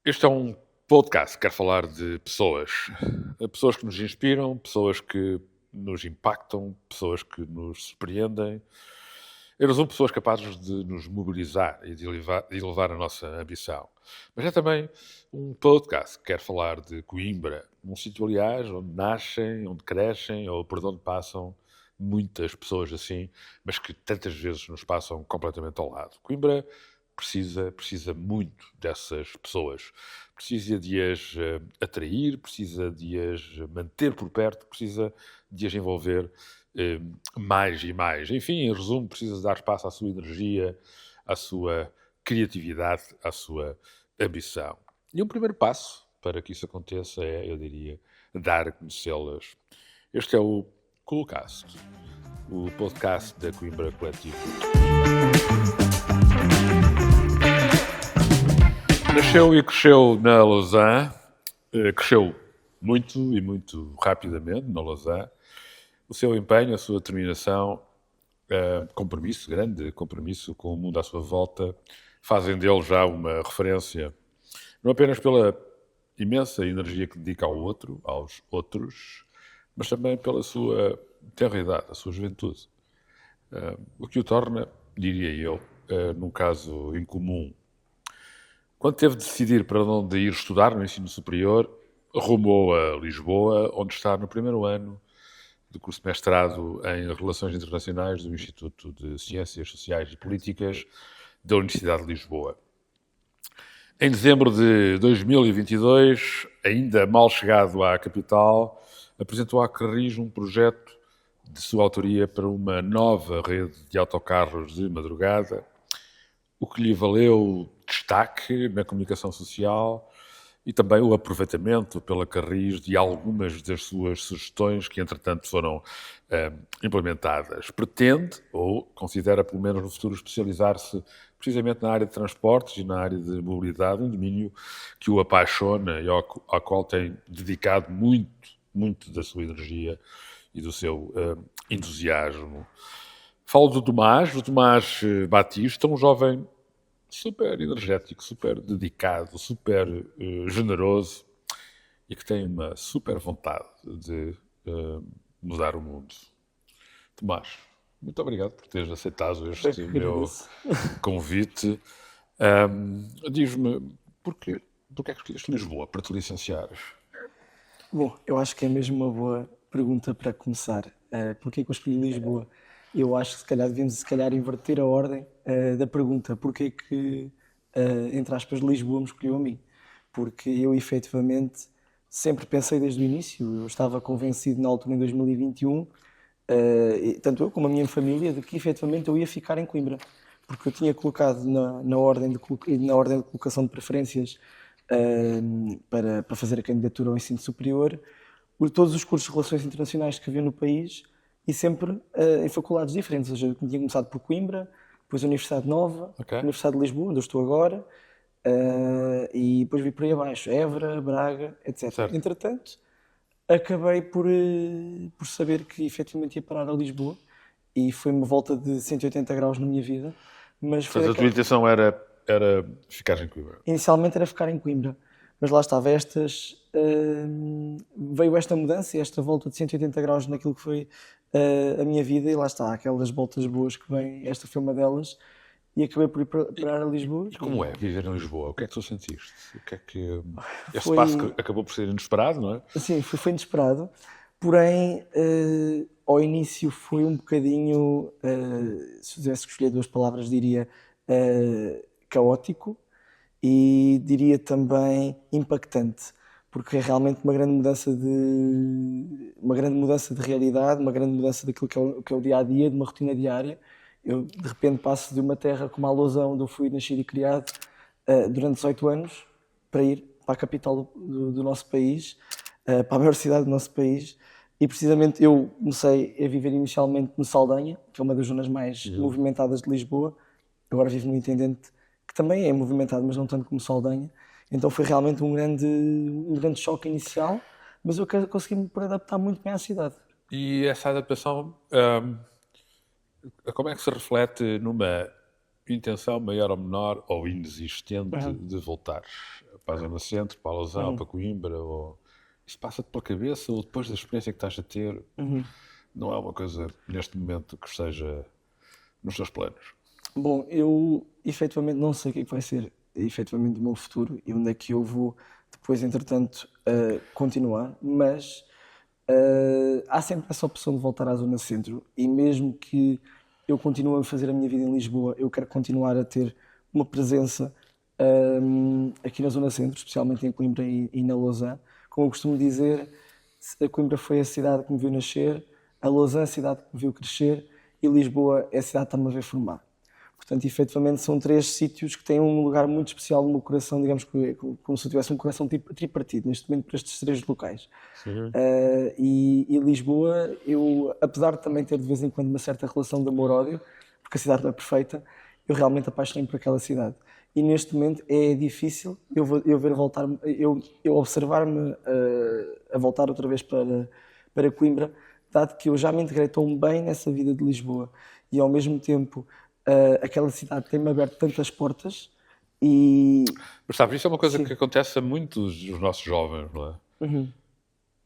Este é um podcast que quer falar de pessoas. Pessoas que nos inspiram, pessoas que nos impactam, pessoas que nos surpreendem. Em resumo, pessoas capazes de nos mobilizar e de elevar a nossa ambição. Mas é também um podcast que quer falar de Coimbra, um sítio, aliás, onde nascem, onde crescem ou por onde passam muitas pessoas assim, mas que tantas vezes nos passam completamente ao lado. Coimbra precisa muito dessas pessoas. Precisa de as atrair, precisa de as manter por perto, precisa de as envolver mais e mais. Enfim, em resumo, precisa dar espaço à sua energia, à sua criatividade, à sua ambição. E um primeiro passo para que isso aconteça é, eu diria, dar a conhecê-las. Este é o Coolcast, o podcast da Coimbra Coletivo. Nasceu e cresceu na Lausanne, cresceu muito e muito rapidamente na Lausanne. O seu empenho, a sua determinação, compromisso, grande compromisso com o mundo à sua volta, fazem dele já uma referência, não apenas pela imensa energia que dedica ao outro, aos outros, mas também pela sua tenra idade, a sua juventude. O que o torna, diria eu, num caso incomum. Quando teve de decidir para onde ir estudar no ensino superior, rumou a Lisboa, onde está no primeiro ano do curso de mestrado em Relações Internacionais do Instituto de Ciências Sociais e Políticas da Universidade de Lisboa. Em dezembro de 2022, ainda mal chegado à capital, apresentou à Carris um projeto de sua autoria para uma nova rede de autocarros de madrugada, o que lhe valeu destaque na comunicação social e também o aproveitamento pela Carris de algumas das suas sugestões que, entretanto, foram implementadas. Pretende, ou considera, pelo menos no futuro, especializar-se precisamente na área de transportes e na área de mobilidade, um domínio que o apaixona e ao qual tem dedicado muito da sua energia e do seu entusiasmo. Falo do Tomás Batista, um jovem super energético, super dedicado, super generoso e que tem uma super vontade de mudar o mundo. Tomás, muito obrigado por teres aceitado este meu convite. Diz-me, porquê é que escolheste Lisboa para te licenciares? Bom, eu acho que é mesmo uma boa pergunta para começar. Porquê que eu escolhi Lisboa? Eu acho que se calhar devemos inverter a ordem da pergunta. Porquê que, entre aspas, Lisboa me escolheu a mim? Porque eu efetivamente sempre pensei desde o início, eu estava convencido na altura em 2021, tanto eu como a minha família, de que efetivamente eu ia ficar em Coimbra. Porque eu tinha colocado na ordem de colocação de preferências para fazer a candidatura ao ensino superior, todos os cursos de Relações Internacionais que havia no país e sempre em faculdades diferentes. Ou seja, eu tinha começado por Coimbra, depois a Universidade Nova, a Universidade de Lisboa, onde eu estou agora, e depois vi por aí abaixo, Évora, Braga, etc. Certo. Entretanto, acabei por saber que efetivamente ia parar a Lisboa e foi uma volta de 180 graus na minha vida. Mas foi a tua intenção era ficar em Coimbra? Inicialmente era ficar em Coimbra, mas lá estava, veio esta mudança, esta volta de 180 graus naquilo que foi a minha vida, e lá está, aquelas voltas boas que vêm, esta foi uma delas, e acabei por ir parar a Lisboa. E como é viver em Lisboa? O que é que tu sentiste? O que é que... Esse passo que acabou por ser inesperado, não é? Sim, foi inesperado, porém, ao início foi um bocadinho, se tivesse que escolher duas palavras, diria caótico, e diria também impactante, porque é realmente uma grande mudança de realidade, uma grande mudança daquilo que é o dia a dia, de uma rotina diária. Eu de repente passo de uma terra como a Lousão, onde eu fui nascido e criado durante 18 anos, para ir para a capital do nosso país, para a maior cidade do nosso país, e precisamente eu comecei a viver inicialmente no Saldanha, que é uma das zonas mais movimentadas de Lisboa. Agora vivo no Intendente, que também é movimentado, mas não tanto como Saldanha. Então foi realmente um grande choque inicial, mas eu consegui-me adaptar muito bem à cidade. E essa adaptação, como é que se reflete numa intenção maior ou menor ou inexistente de voltar para a Zona Centro, para Lausanne, para Coimbra? Ou... Isso passa-te pela cabeça ou depois da experiência que estás a ter, não é uma coisa neste momento que esteja nos teus planos? Bom, eu efetivamente não sei o que é que vai ser efetivamente o meu futuro e onde é que eu vou depois, entretanto, continuar, mas há sempre essa opção de voltar à Zona Centro e mesmo que eu continue a fazer a minha vida em Lisboa, eu quero continuar a ter uma presença aqui na Zona Centro, especialmente em Coimbra e na Lausanne. Como eu costumo dizer, a Coimbra foi a cidade que me viu nascer, a Lausanne a cidade que me viu crescer e Lisboa é a cidade que está-me a ver formar. Portanto, efetivamente, são três sítios que têm um lugar muito especial no meu coração, digamos como se eu tivesse um coração tripartido, neste momento, para estes três locais. E Lisboa, eu, apesar de também ter de vez em quando uma certa relação de amor-ódio, porque a cidade não é perfeita, eu realmente apaixonei-me por aquela cidade. E neste momento é difícil eu ver voltar, eu observar-me a voltar outra vez para Coimbra, dado que eu já me integrei tão bem nessa vida de Lisboa e ao mesmo tempo aquela cidade tem-me aberto tantas portas e Mas sabes, isso é uma coisa sim. que acontece a muitos dos nossos jovens, não é?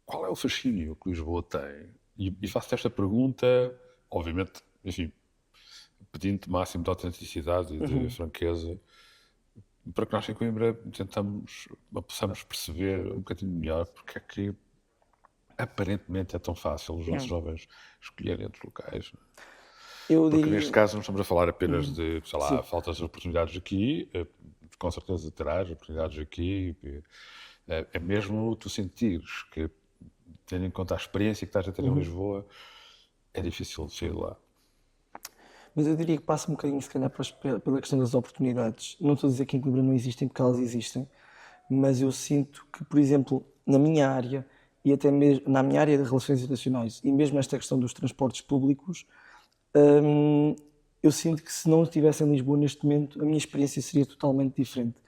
Qual é o fascínio que Lisboa tem? E faço-te esta pergunta, obviamente, enfim, pedindo-te o máximo de autenticidade e de franqueza, para que nós em Coimbra possamos perceber um bocadinho melhor porque é que aparentemente é tão fácil os nossos jovens escolherem outros locais. Não é? Eu Porque diria, neste caso não estamos a falar apenas de, sei lá, sim. faltas de oportunidades aqui, com certeza terás oportunidades aqui, é mesmo tu sentires que, tendo em conta a experiência que estás a ter em Lisboa, é difícil de sair de lá. Mas eu diria que passa um bocadinho, se calhar, pela questão das oportunidades. Não estou a dizer que em Coimbra não existem, porque elas existem, mas eu sinto que, por exemplo, na minha área, e até mesmo na minha área de relações internacionais, e mesmo esta questão dos transportes públicos, eu sinto que se não estivesse em Lisboa neste momento, a minha experiência seria totalmente diferente.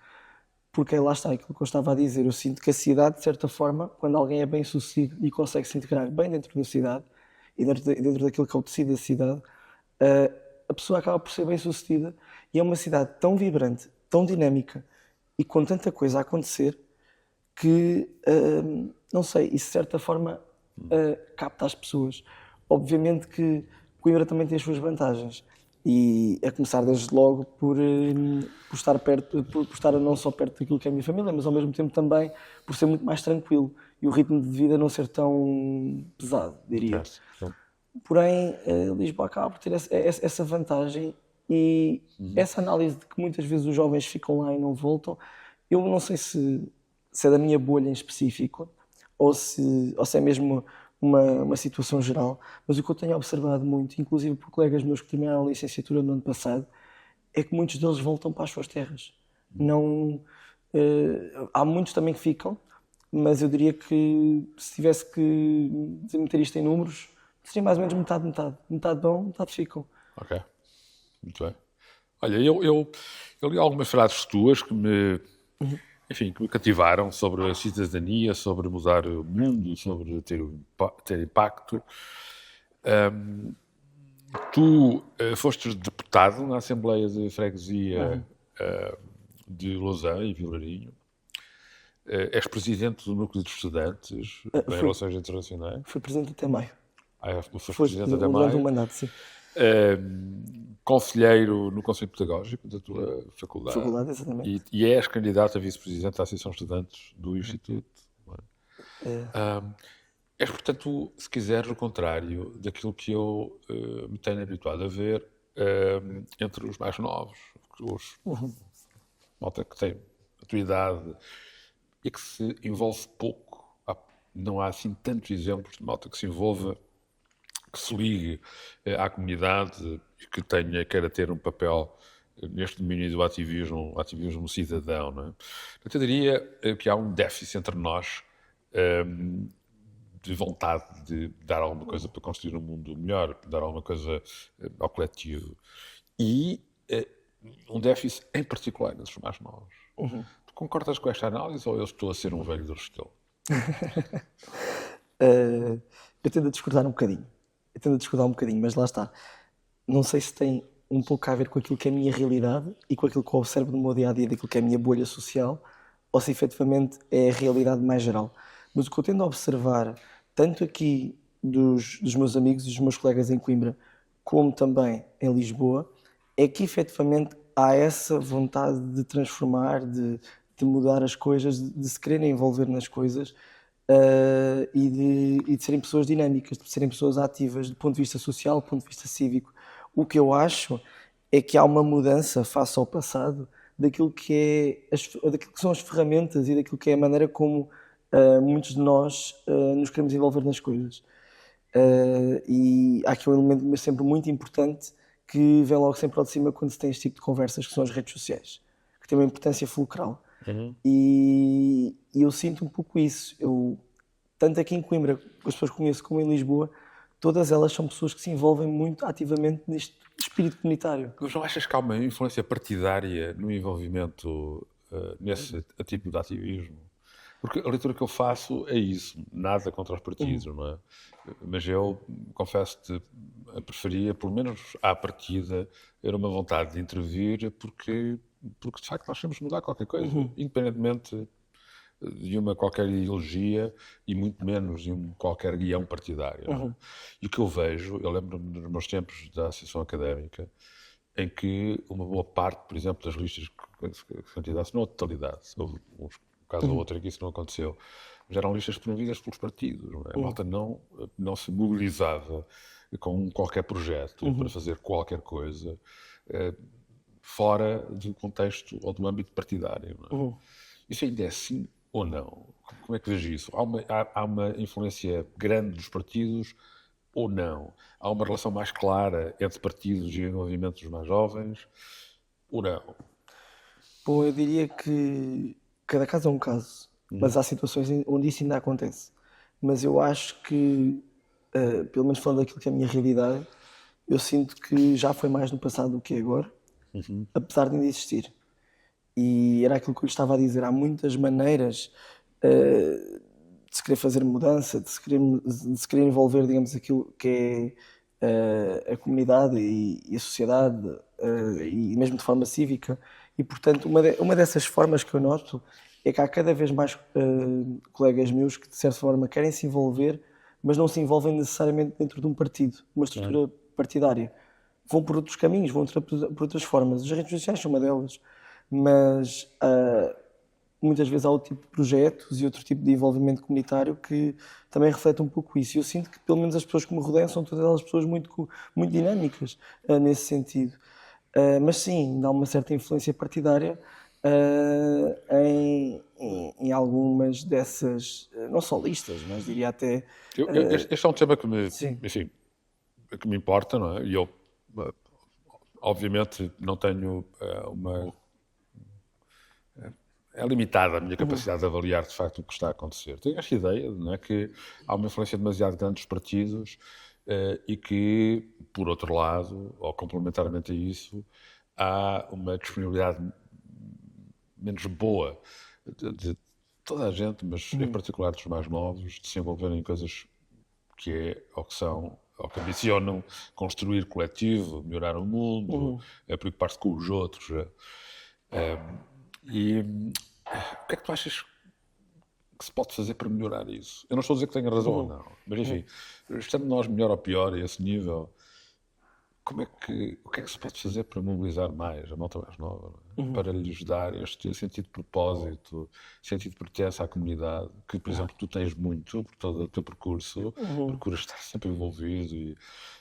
Porque lá está aquilo que eu estava a dizer. Eu sinto que a cidade, de certa forma, quando alguém é bem sucedido e consegue se integrar bem dentro da cidade e dentro daquilo que é o tecido da cidade, a pessoa acaba por ser bem sucedida. E é uma cidade tão vibrante, tão dinâmica e com tanta coisa a acontecer que, não sei, isso de certa forma capta as pessoas. Obviamente que Coimbra também tem as suas vantagens. E a começar desde logo por estar perto, por estar não só perto daquilo que é a minha família, mas ao mesmo tempo também por ser muito mais tranquilo e o ritmo de vida não ser tão pesado, diria. Porém, Lisboa acaba por ter essa vantagem e essa análise de que muitas vezes os jovens ficam lá e não voltam, eu não sei se é da minha bolha em específico ou se é mesmo uma situação geral, mas o que eu tenho observado muito, inclusive por colegas meus que terminaram a licenciatura no ano passado, é que muitos deles voltam para as suas terras. Não, há muitos também que ficam, mas eu diria que se tivesse que meter isto em números, seria mais ou menos metade, metade. Metade vão, metade ficam. Ok, muito bem. Olha, eu li algumas frases tuas que enfim, que me cativaram sobre a cidadania, sobre mudar o mundo, sobre ter impacto. Tu foste deputado na Assembleia de Freguesia de Lausanne e Vilarinho. És presidente do Núcleo de Estudantes em Relações Internacionais. Fui presidente até maio. Foste Foi presidente até durante um maio. mandato, sim. Conselheiro no Conselho Pedagógico da tua faculdade. Faculdade, exatamente. E és candidato a vice-presidente da Associação de Estudantes do Instituto. És, portanto, se quiseres, o contrário daquilo que eu me tenho habituado a ver entre os mais novos, os malta que tem a tua idade e que se envolve pouco. Não há assim tantos exemplos de malta que se envolva, que se ligue à comunidade e que queira ter um papel neste domínio do ativismo cidadão. Não é? Portanto, eu diria que há um déficit entre nós de vontade de dar alguma coisa para construir um mundo melhor, dar alguma coisa ao coletivo. E um déficit em particular entre os mais novos. Tu concordas com esta análise ou eu estou a ser um velho do Restelo? Eu tendo a discordar um bocadinho. Mas lá está. Não sei se tem um pouco a ver com aquilo que é a minha realidade e com aquilo que eu observo no meu dia-a-dia, daquilo que é a minha bolha social, ou se efetivamente é a realidade mais geral. Mas o que eu tendo a observar, tanto aqui dos meus amigos e dos meus colegas em Coimbra, como também em Lisboa, é que efetivamente há essa vontade de transformar, de mudar as coisas, de se quererem envolver nas coisas, e de serem pessoas dinâmicas, de serem pessoas ativas do ponto de vista social, do ponto de vista cívico. O que eu acho é que há uma mudança face ao passado daquilo que daquilo que são as ferramentas e daquilo que é a maneira como muitos de nós nos queremos envolver nas coisas. E há aqui um elemento sempre muito importante que vem logo sempre ao de cima quando se tem este tipo de conversas, que são as redes sociais, que têm uma importância fulcral. E eu sinto um pouco isso. Tanto aqui em Coimbra, com as pessoas que conheço, como em Lisboa, todas elas são pessoas que se envolvem muito ativamente neste espírito comunitário. Mas não achas que há uma influência partidária no envolvimento nesse tipo de ativismo? Porque a leitura que eu faço é isso, nada contra os partidos, não é? Mas eu, confesso-te, preferia, pelo menos à partida, ter uma vontade de intervir, porque de facto nós temos de mudar qualquer coisa, independentemente de uma qualquer ideologia e muito menos de um qualquer guião partidário. Não é? E o que eu vejo, eu lembro-me dos meus tempos da Associação Académica, em que uma boa parte, por exemplo, das listas que se candidatam, não a totalidade, houve um caso ou outro em que isso não aconteceu, mas eram listas promovidas pelos partidos. Não é? A malta não se mobilizava com qualquer projeto para fazer qualquer coisa fora do contexto ou do âmbito partidário. Não é? Isso ainda é assim ou não? Como é que vejo isso? Há uma influência grande dos partidos ou não? Há uma relação mais clara entre partidos e envolvimento dos mais jovens ou não? Bom, eu diria que cada caso é um caso, mas há situações onde isso ainda acontece. Mas eu acho que, pelo menos falando daquilo que é a minha realidade, eu sinto que já foi mais no passado do que é agora, apesar de ainda existir. E era aquilo que eu lhe estava a dizer, há muitas maneiras de se querer fazer mudança, de se querer envolver, digamos, aquilo que é a comunidade e a sociedade, e mesmo de forma cívica. E, portanto, uma dessas formas que eu noto é que há cada vez mais colegas meus que, de certa forma, querem se envolver, mas não se envolvem necessariamente dentro de um partido, uma estrutura partidária. Vão por outros caminhos, vão por outras formas. As redes sociais são uma delas, mas muitas vezes há outro tipo de projetos e outro tipo de envolvimento comunitário que também reflete um pouco isso. E eu sinto que, pelo menos, as pessoas que me rodeiam são todas elas pessoas muito dinâmicas nesse sentido. Mas sim, ainda há uma certa influência partidária em algumas dessas, não só listas, mas diria até. Este é um tema que me, Sim. enfim, que me importa, não é? E eu, obviamente, não tenho uma... É limitada a minha capacidade de avaliar, de facto, o que está a acontecer. Tenho esta ideia, não é, que há uma influência demasiado grande dos partidos e que, por outro lado, ou complementarmente a isso, há uma disponibilidade menos boa de toda a gente, mas em particular dos mais novos, de se envolverem em coisas que é, ou que são, ou que ambicionam construir coletivo, melhorar o mundo, preocupar-se com os outros. E o que é que tu achas que se pode fazer para melhorar isso? Eu não estou a dizer que tenha razão ou não, mas enfim, estando nós melhor ou pior a esse nível, o que é que se pode fazer para mobilizar mais a malta mais nova, não é? Para lhes dar este sentido de propósito, sentido de pertença à comunidade, que, por exemplo, tu tens muito por todo o teu percurso, procuras estar sempre envolvido e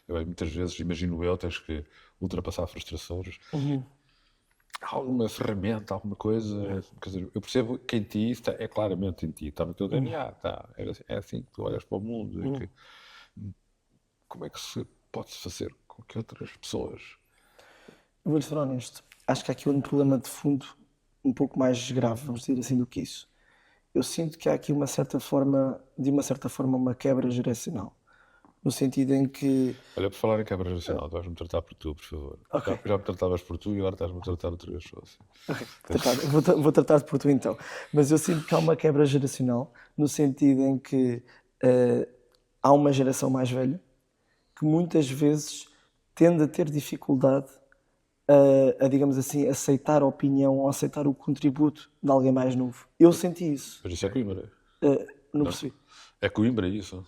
muitas vezes, imagino eu, tens que ultrapassar frustrações. Há alguma ferramenta, alguma coisa? Quer dizer, eu percebo que em ti, é claramente em ti, está no teu DNA, está, é assim que tu olhas para o mundo. Como é que se pode fazer com que outras pessoas... Vou-lhe ser honesto. Acho que há aqui um problema de fundo um pouco mais grave, vamos dizer assim, do que isso. Eu sinto que há aqui uma certa forma, uma quebra geracional. No sentido em que. Olha, por falar em quebra geracional, tu vais-me tratar por tu, por favor. Ok. Já me tratavas por tu e agora estás-me a tratar outra vez só assim. Ok, vou tratar-te por tu então. Mas eu sinto que há uma quebra geracional, no sentido em que há uma geração mais velha que muitas vezes tende a ter dificuldade digamos assim, aceitar a opinião ou aceitar o contributo de alguém mais novo. Eu senti isso. Mas isso é Coimbra, Não não? percebi. É Coimbra isso?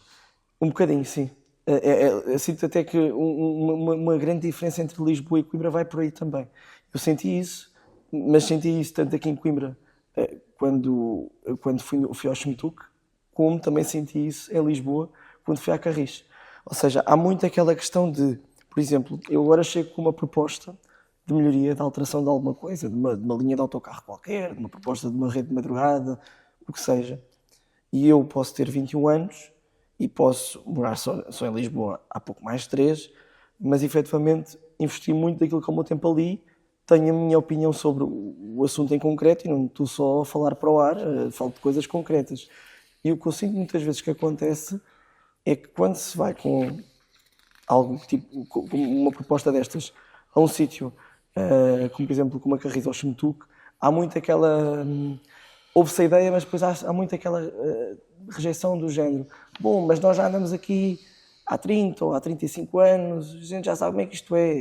Um bocadinho, sim. Eu sinto até que uma grande diferença entre Lisboa e Coimbra vai por aí também. Eu senti isso, mas senti isso tanto aqui em Coimbra, quando fui ao Xmetuc, como também senti isso em Lisboa, quando fui à Carris. Ou seja, há muito aquela questão de, por exemplo, eu agora chego com uma proposta de melhoria, de alteração de alguma coisa, de uma linha de autocarro qualquer, de uma proposta de uma rede de madrugada, o que seja. E eu posso ter 21 anos e posso morar só em Lisboa há pouco mais de 3, mas efetivamente investi muito daquilo que é o meu tempo ali, tenho a minha opinião sobre o assunto em concreto e não estou só a falar para o ar, falo de coisas concretas. E o que eu sinto muitas vezes que acontece é que quando se vai com algo tipo, com uma proposta destas a um sítio, como por exemplo como a Carris ou Xmetuc, há muito aquela. Houve-se a ideia, mas depois há muito aquela rejeição do género. Bom, mas nós já andamos aqui há 30 ou há 35 anos, a gente já sabe como é que isto é.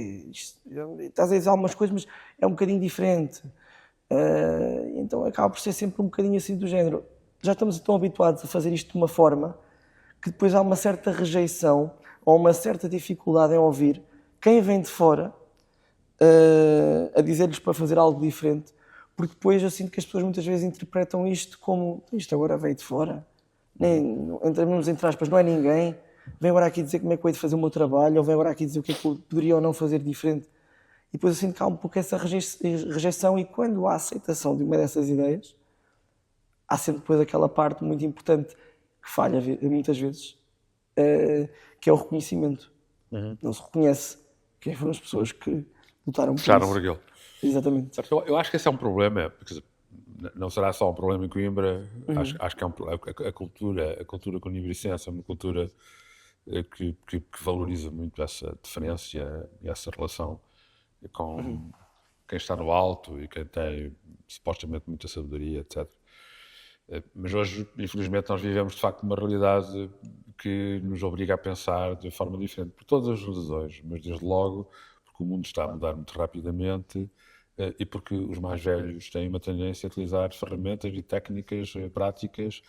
Estás a dizer algumas coisas, mas é um bocadinho diferente. Então acaba por ser sempre um bocadinho assim do género. Já estamos tão habituados a fazer isto de uma forma que depois há uma certa rejeição ou uma certa dificuldade em ouvir quem vem de fora a dizer-lhes para fazer algo diferente, porque depois eu sinto que as pessoas muitas vezes interpretam isto como isto agora veio de fora, nem, entre aspas, não é ninguém, vem agora aqui dizer como é que eu hei de fazer o meu trabalho, ou vem agora aqui dizer o que é que eu poderia ou não fazer diferente. E depois eu sinto que há um pouco essa rejeição, e quando há a aceitação de uma dessas ideias, há sempre depois aquela parte muito importante que falha muitas vezes, que é o reconhecimento. Não se reconhece quem foram as pessoas que lutaram por Puxaram por isso. aquilo. Exatamente. Sabes, eu acho que esse é um problema, porque não será só um problema em Coimbra, acho que é a cultura conimbricense é uma cultura que valoriza muito essa diferença e essa relação com quem está no alto e quem tem supostamente muita sabedoria, etc. Mas hoje, infelizmente, nós vivemos de facto uma realidade que nos obriga a pensar de forma diferente, por todas as razões, mas desde logo porque o mundo está a mudar muito rapidamente e porque os mais velhos têm uma tendência a utilizar ferramentas e técnicas práticas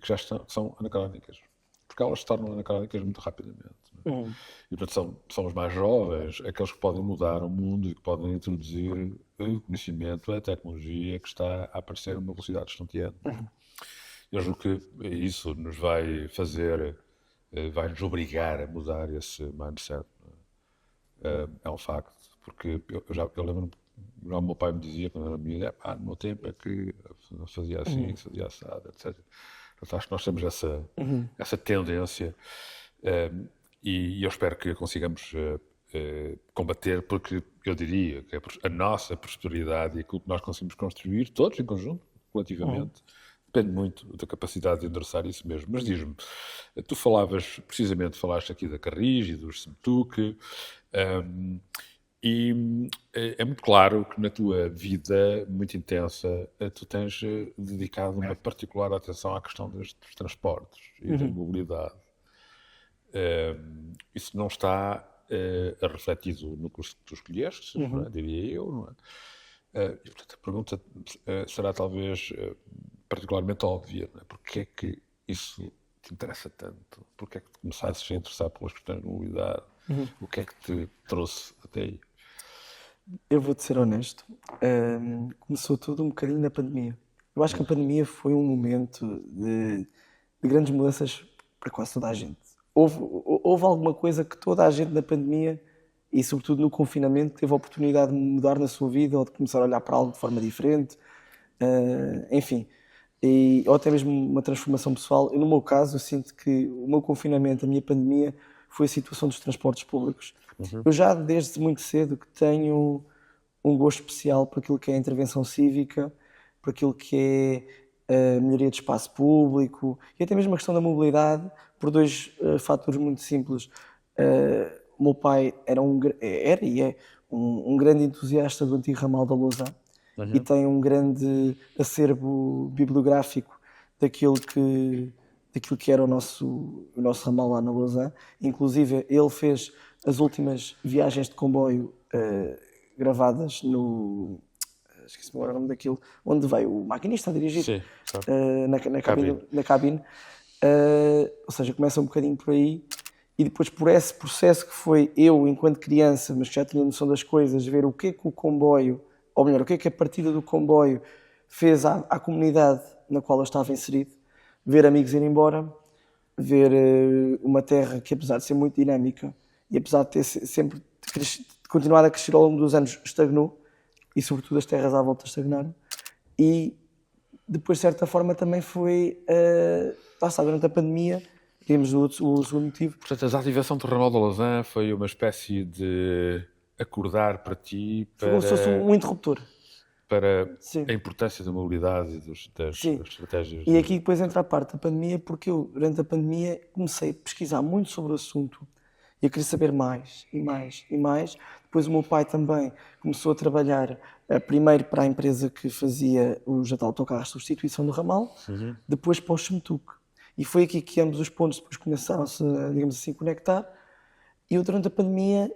que são anacrónicas, porque elas se tornam anacrónicas muito rapidamente. Não é? E portanto são os mais jovens, aqueles que podem mudar o mundo e que podem introduzir o conhecimento, a tecnologia que está a aparecer a uma velocidade estonteante. Eu julgo que isso nos vai fazer, vai nos obrigar a mudar esse mindset. É um facto, porque eu lembro-me, já o meu pai me dizia quando era miúdo, no meu tempo é que fazia assim, fazia assado, etc. Portanto, acho que nós temos essa tendência e eu espero que consigamos combater, porque eu diria que a nossa prosperidade e aquilo que nós conseguimos construir, todos em conjunto, coletivamente, depende muito da capacidade de endereçar isso mesmo. Mas diz-me, tu falaste aqui da Carris e do Xmetuc, e é muito claro que na tua vida muito intensa tu tens dedicado uma particular atenção à questão dos transportes e da mobilidade. Isso não está refletido no curso que tu escolheste, não é? Diria eu, não é? E, portanto, a pergunta será talvez particularmente óbvia, não é? Porque é que isso te interessa tanto? Porque é que te começaste a interessar pelas questões de mobilidade? O que é que te trouxe até aí? Eu vou-te ser honesto. Começou tudo um bocadinho na pandemia. Eu acho que a pandemia foi um momento de grandes mudanças para quase toda a gente. Houve alguma coisa que toda a gente na pandemia e, sobretudo, no confinamento, teve a oportunidade de mudar na sua vida ou de começar a olhar para algo de forma diferente. Enfim, ou até mesmo uma transformação pessoal. No meu caso, eu sinto que o meu confinamento, a minha pandemia, foi a situação dos transportes públicos. Eu já desde muito cedo que tenho um gosto especial por aquilo que é a intervenção cívica, por aquilo que é a melhoria de espaço público e até mesmo a questão da mobilidade, por dois fatores muito simples. O meu pai era e é um grande entusiasta do antigo ramal da Lousã e tem um grande acervo bibliográfico daquilo que era o nosso ramal lá na Lousã. Inclusive, ele fez as últimas viagens de comboio gravadas no... Esqueci-me agora o nome daquilo, onde veio o maquinista a dirigir, Sim, sabe? na cabine. Ou seja, começa um bocadinho por aí e depois por esse processo que foi eu, enquanto criança, mas que já tinha noção das coisas, ver o que é que o comboio, ou melhor, o que é que a partida do comboio fez à comunidade na qual eu estava inserido, ver amigos ir embora, ver uma terra que, apesar de ser muito dinâmica e apesar de ter sempre continuado a crescer ao longo dos anos, estagnou, e sobretudo as terras à volta estagnaram. E depois, de certa forma, também foi, lá está, durante a pandemia, temos o segundo motivo. Portanto, a desativação do ramal da Lausanne foi uma espécie de acordar para ti, Foi como se fosse um interruptor. para Sim. a importância da mobilidade e das Sim. estratégias. E aqui depois entra a parte da pandemia, porque eu, durante a pandemia, comecei a pesquisar muito sobre o assunto e a querer saber mais e mais e mais. Depois o meu pai também começou a trabalhar primeiro para a empresa que fazia os autocarros de substituição do ramal, depois para o Chemtuc. E foi aqui que ambos os pontos depois começaram-se, digamos assim, conectar. E eu, durante a pandemia,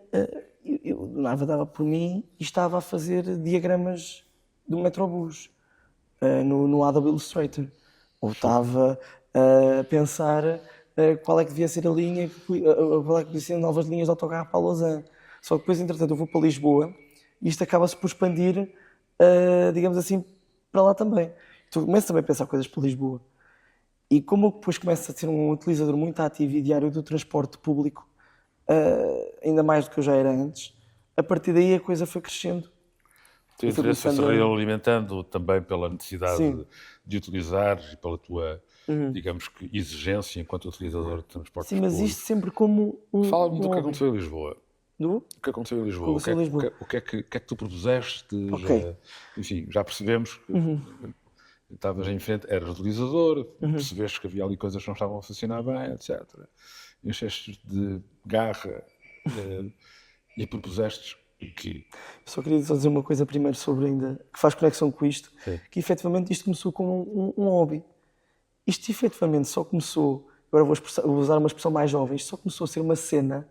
eu dava por mim e estava a fazer diagramas do Metrobus no Adobe Illustrator. Ou estava a pensar qual é que devia ser a linha, qual é que devia ser novas linhas de autocarro para a Lausanne. Só que depois, entretanto, eu vou para Lisboa e isto acaba-se por expandir, digamos assim, para lá também. Tu começas também a pensar coisas para Lisboa. E como eu depois começo a ser um utilizador muito ativo e diário do transporte público, ainda mais do que eu já era antes, a partir daí a coisa foi crescendo. O teu interesse foi-se realimentando também pela necessidade Sim. de utilizar e pela tua, digamos que, exigência enquanto utilizador de transportes Sim, mas públicos. isto sempre como Fala-me do que hobby. aconteceu em Lisboa. Do? O que aconteceu em Lisboa? Aconteceu em Lisboa. O que é que tu propuseste? Ok. Enfim, já percebemos que estavas em frente, eras utilizador, percebeste que havia ali coisas que não estavam a funcionar bem, etc. Encheste de garra e propuseste que... Só queria só dizer uma coisa primeiro sobre ainda, que faz conexão com isto, Sim. que efetivamente isto começou como um hobby. Isto efetivamente só começou, agora vou usar uma expressão mais jovem, isto só começou a ser uma cena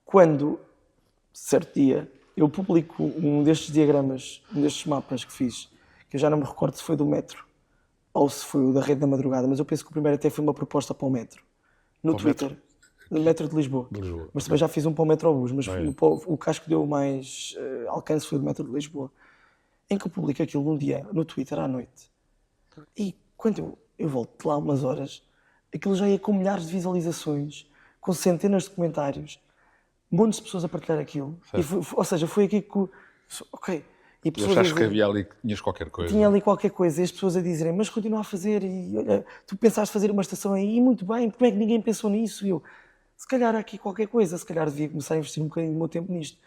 quando, certo dia, eu publico um destes diagramas, um destes mapas que fiz, que eu já não me recordo se foi do metro ou se foi o da Rede da Madrugada, mas eu penso que o primeiro até foi uma proposta para o metro, no Para o Twitter, no metro de Lisboa. Mas também já fiz um para o Metrobus, mas o que acho que deu mais alcance foi o do metro de Lisboa, em que eu publico aquilo num dia, no Twitter, à noite. E quando eu volto de lá umas horas, aquilo já ia com milhares de visualizações, com centenas de comentários, montes de pessoas a partilhar aquilo. E ou seja, foi aqui que... Ok. E Tu achaste que havia ali, que tinhas qualquer coisa? Tinha ali qualquer coisa, e as pessoas a dizerem, mas continua a fazer, e olha, tu pensaste fazer uma estação aí, e muito bem, como é que ninguém pensou nisso? E eu, se calhar há aqui qualquer coisa, se calhar devia começar a investir um bocadinho do meu tempo nisto.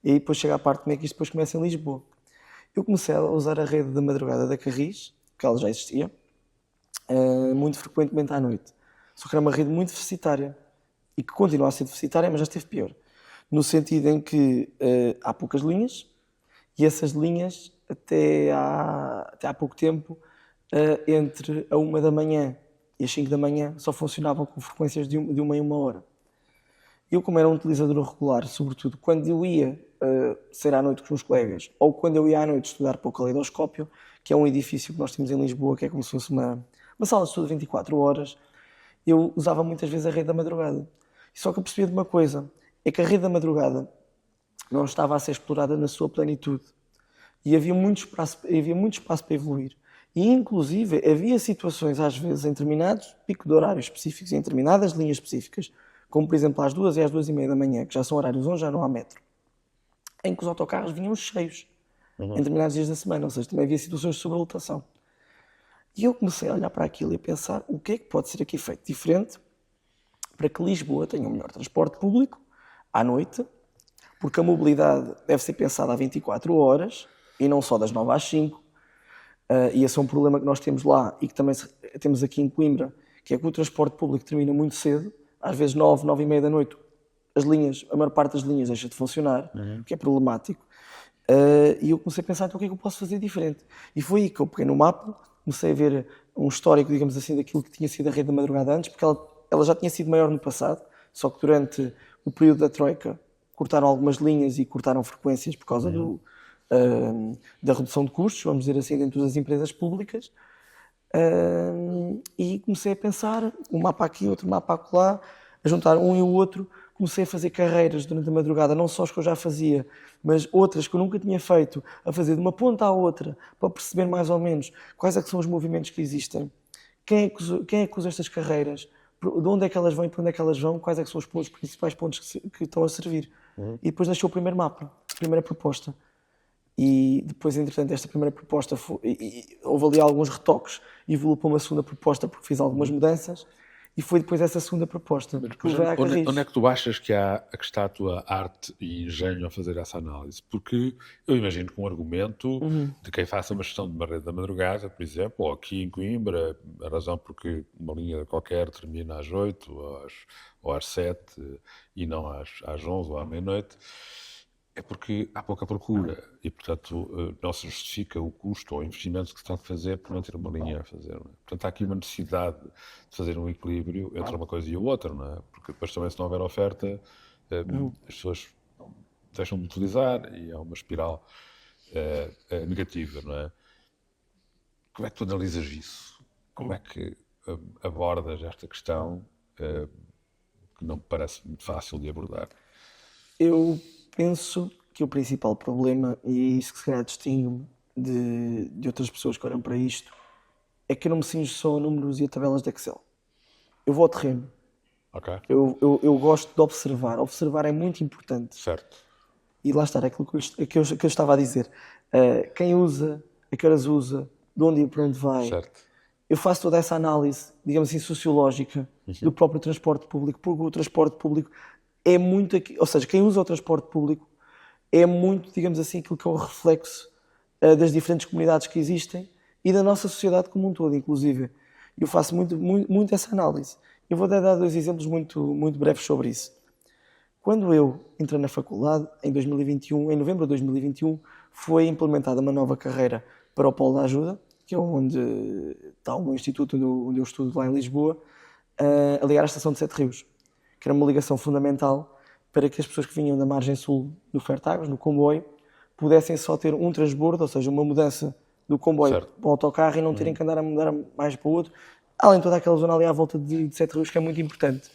E aí depois chega a parte como é que isto depois começa em Lisboa. Eu comecei a usar a rede da madrugada da Carris, que ela já existia, muito frequentemente à noite. Só que era uma rede muito deficitária, e que continua a ser deficitária, mas já esteve pior. No sentido em que há poucas linhas, e essas linhas, até há pouco tempo, entre a 1 da manhã e as 5 da manhã, só funcionavam com frequências de 1 em 1 hora. Eu, como era um utilizador regular, sobretudo quando eu ia sair à noite com os meus colegas, ou quando eu ia à noite estudar para o Caleidoscópio, que é um edifício que nós temos em Lisboa, que é como se fosse uma sala de estudo 24 horas, eu usava muitas vezes a rede da madrugada. Só que eu percebi de uma coisa, é que a rede da madrugada não estava a ser explorada na sua plenitude. E havia muito espaço para evoluir. E, inclusive, havia situações, às vezes, em determinados picos de horários específicos, em determinadas linhas específicas, como, por exemplo, às 2 e às 2:30 da manhã, que já são horários onde já não há metro, em que os autocarros vinham cheios, em determinados dias da semana. Ou seja, também havia situações de sobrelotação. E eu comecei a olhar para aquilo e a pensar o que é que pode ser aqui feito diferente para que Lisboa tenha um melhor transporte público à noite, porque a mobilidade deve ser pensada a 24 horas e não só das 9 às 5. E esse é um problema que nós temos lá e que também temos aqui em Coimbra, que é que o transporte público termina muito cedo, às vezes 9, 9:30 da noite, a maior parte das linhas deixa de funcionar, o que é problemático. E eu comecei a pensar, então o que é que eu posso fazer diferente? E foi aí que eu peguei no mapa, comecei a ver um histórico, digamos assim, daquilo que tinha sido a rede da madrugada antes, porque ela já tinha sido maior no passado, só que durante o período da Troika, cortaram algumas linhas e cortaram frequências por causa da redução de custos, vamos dizer assim, dentro das empresas públicas. E comecei a pensar, um mapa aqui, outro mapa acolá, a juntar um e o outro. Comecei a fazer carreiras durante a madrugada, não só as que eu já fazia, mas outras que eu nunca tinha feito, a fazer de uma ponta à outra, para perceber mais ou menos quais é que são os movimentos que existem, quem é que usa estas carreiras, de onde é que elas vão e para onde é que elas vão, quais é que são os principais pontos que estão a servir. E depois nasceu o primeiro mapa, a primeira proposta. E depois, entretanto, esta primeira proposta houve ali alguns retoques, evoluiu para uma segunda proposta porque fiz algumas mudanças, e foi depois essa segunda proposta que levei à Carris. Onde é que tu achas que está a tua arte e engenho a fazer essa análise? Porque eu imagino que um argumento de quem faça uma gestão de uma rede da madrugada, por exemplo, ou aqui em Coimbra, a razão porque uma linha qualquer termina às 8 ou às 7 e não às 11 ou à meia-noite, é porque há pouca procura e, portanto, não se justifica o custo ou o investimento que se está a fazer por não ter uma linha a fazer. Não é? Portanto, há aqui uma necessidade de fazer um equilíbrio entre uma coisa e a outra, não é? Porque depois também, se não houver oferta, as pessoas deixam de utilizar e há uma espiral negativa, não é? Como é que tu analisas isso? Como é que abordas esta questão que não me parece muito fácil de abordar? Eu penso que o principal problema, e é isso que se calhar distingue-me de outras pessoas que olham para isto, é que eu não me cinjo só a números e a tabelas de Excel. Eu vou ao terreno. Ok? Eu gosto de observar. Observar é muito importante. Certo. E lá está, é aquilo que eu estava a dizer. Quem usa, a que horas usa, de onde e para onde vai. Certo. Eu faço toda essa análise, digamos assim, sociológica do próprio transporte público, porque o transporte público é muito, ou seja, quem usa o transporte público é muito, digamos assim, aquilo que é o reflexo das diferentes comunidades que existem e da nossa sociedade como um todo, inclusive. Eu faço muito essa análise. Eu vou dar 2 exemplos muito breves sobre isso. Quando eu entrei na faculdade, em 2021, em novembro de 2021, foi implementada uma nova carreira para o Polo da Ajuda, que é onde está o meu instituto, onde eu estudo lá em Lisboa, a ligar à estação de Sete Rios, que era uma ligação fundamental para que as pessoas que vinham da margem sul do Fertagos, no comboio, pudessem só ter um transbordo, ou seja, uma mudança do comboio Certo. para o autocarro e não terem que andar a mudar mais para o outro, além de toda aquela zona ali à volta de Sete Rios, que é muito importante.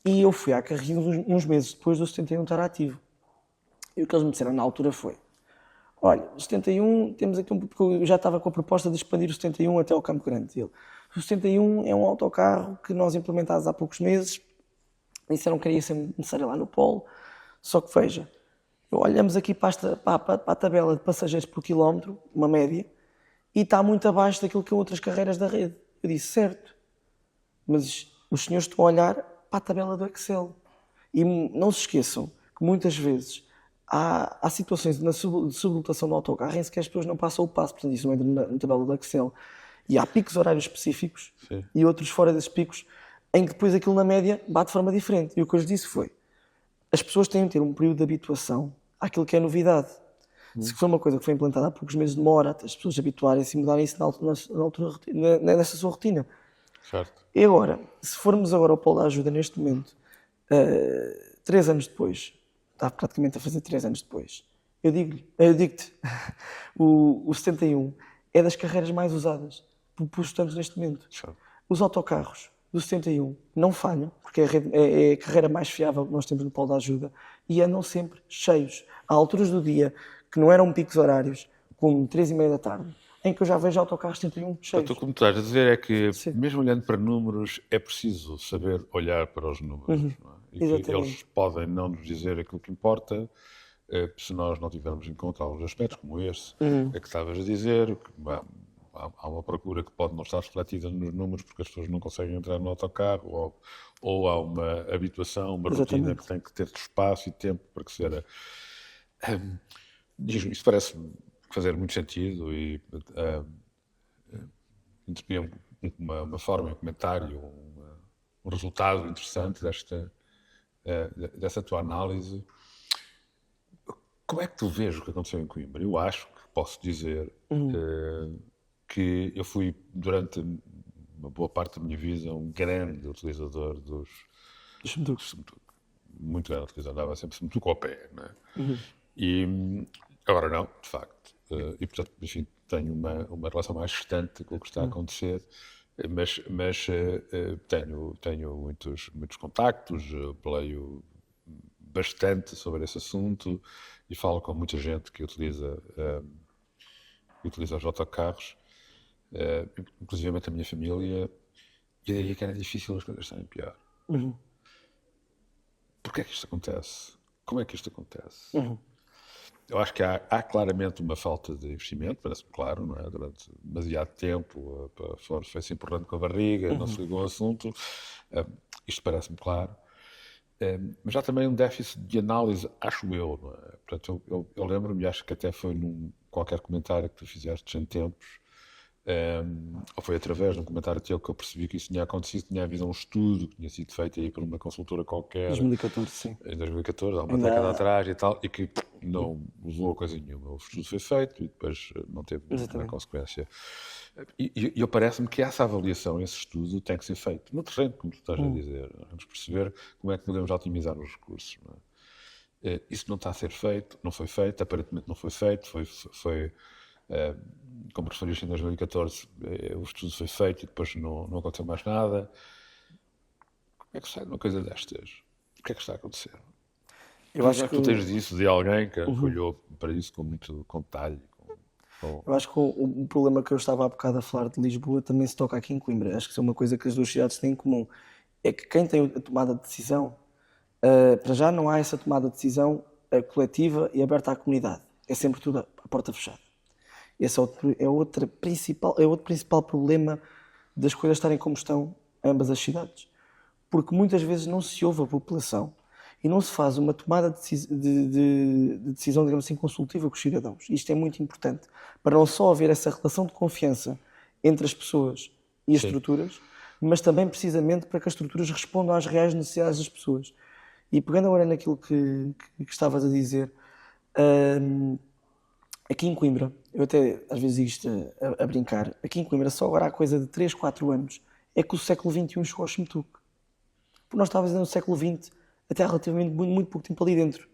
E eu fui à Carris uns meses depois do 71 estar ativo. E o que eles me disseram na altura foi: olha, o 71, temos aqui porque eu já estava com a proposta de expandir o 71 até ao Campo Grande. E ele, o 71 é um autocarro que nós implementámos há poucos meses, disseram que iria ser necessário lá no Polo, só que veja, olhamos aqui para a tabela de passageiros por quilómetro, uma média, e está muito abaixo daquilo que são outras carreiras da rede. Eu disse, certo, mas os senhores estão a olhar para a tabela do Excel. E não se esqueçam que muitas vezes há situações de sublotação do autocarro em que as pessoas não passam o passo, portanto isso não entra na tabela do Excel. E há picos horários específicos e outros fora desses picos em que depois aquilo na média bate de forma diferente. E o que eu lhes disse foi, as pessoas têm de ter um período de habituação àquilo que é novidade. Se for uma coisa que foi implantada há poucos meses, demora até as pessoas habituarem-se e mudarem isso nessa sua rotina. Certo. E agora, se formos agora ao Polo da Ajuda neste momento, 3 anos depois, está praticamente a fazer 3 anos depois, eu digo-te, o 71 é das carreiras mais usadas por estudantes neste momento. Certo. Os autocarros do 71 não falham, porque é a carreira mais fiável que nós temos no Polo da Ajuda, e andam sempre cheios. Há alturas do dia que não eram picos horários, como 3h30 da tarde, em que eu já vejo autocarros 71 cheios. Portanto, o que me estás a dizer é que, Sim. mesmo olhando para números, é preciso saber olhar para os números. Não é? E que Exatamente. eles podem não nos dizer aquilo que importa, se nós não tivermos em conta alguns aspectos, como esse, que estavas a dizer, que há uma procura que pode não estar refletida nos números porque as pessoas não conseguem entrar no autocarro, ou há uma habituação, uma rotina que tem que ter espaço e tempo para que seja. Isso parece-me fazer muito sentido e interpia uma forma, um comentário, um resultado interessante dessa tua análise. Como é que tu vês o que aconteceu em Coimbra? Eu acho que posso dizer que eu fui, durante uma boa parte da minha vida, um grande utilizador dos tuk-tuk. muito grande. A televisão dava sempre muito com o pé, não é? E agora não, de facto. E, portanto, enfim, tenho uma relação mais distante com o que está a acontecer, mas tenho muitos contactos, leio bastante sobre esse assunto e falo com muita gente que utiliza os autocarros, inclusive a minha família, e daí que era difícil as coisas estarem pior. Porquê é que isto acontece? Como é que isto acontece? Eu acho que há claramente uma falta de investimento, parece-me claro, não é? Durante demasiado tempo, a Ford foi-se empurrando com a barriga, não se ligou ao assunto. Isto parece-me claro. Mas há também um déficit de análise, acho eu, não é? Portanto, eu lembro-me, acho que até foi num qualquer comentário que tu fizeste em tempos, ou foi através de um comentário teu que eu percebi que isso tinha acontecido, tinha havido um estudo que tinha sido feito aí por uma consultora qualquer 2014, sim. em 2014, há uma Ainda década há- atrás e tal, e que não levou a coisa nenhuma. O estudo foi feito e depois não teve nenhuma Exatamente. consequência. E eu parece-me que essa avaliação, esse estudo, tem que ser feito no terreno, como tu estás a dizer. Vamos perceber como é que podemos otimizar os recursos. Não é? Isso não está a ser feito, não foi feito, aparentemente não foi feito, como referiste em 2014, o estudo foi feito e depois não aconteceu mais nada. Como é que sai de uma coisa destas? O que é que está a acontecer? Eu acho que Tu tens disso de alguém que olhou para isso com muito detalhe. Eu acho que o problema que eu estava há bocado a falar de Lisboa também se toca aqui em Coimbra. Acho que isso é uma coisa que as duas cidades têm em comum. É que quem tem a tomada de decisão, para já não há essa tomada de decisão coletiva e aberta à comunidade. É sempre tudo à porta fechada. Esse é outro principal problema das coisas estarem como estão em ambas as cidades. Porque muitas vezes não se ouve a população e não se faz uma tomada de decisão, digamos assim, consultiva com os cidadãos. Isto é muito importante para não só haver essa relação de confiança entre as pessoas e as estruturas, mas também precisamente para que as estruturas respondam às reais necessidades das pessoas. E pegando agora naquilo que estavas a dizer, aqui em Coimbra, eu até às vezes digo isto a brincar, aqui em Coimbra só agora há coisa de 3, 4 anos é que o século XXI chegou ao Xmetuque. Porque nós estávamos no século XX até há relativamente muito pouco tempo ali dentro.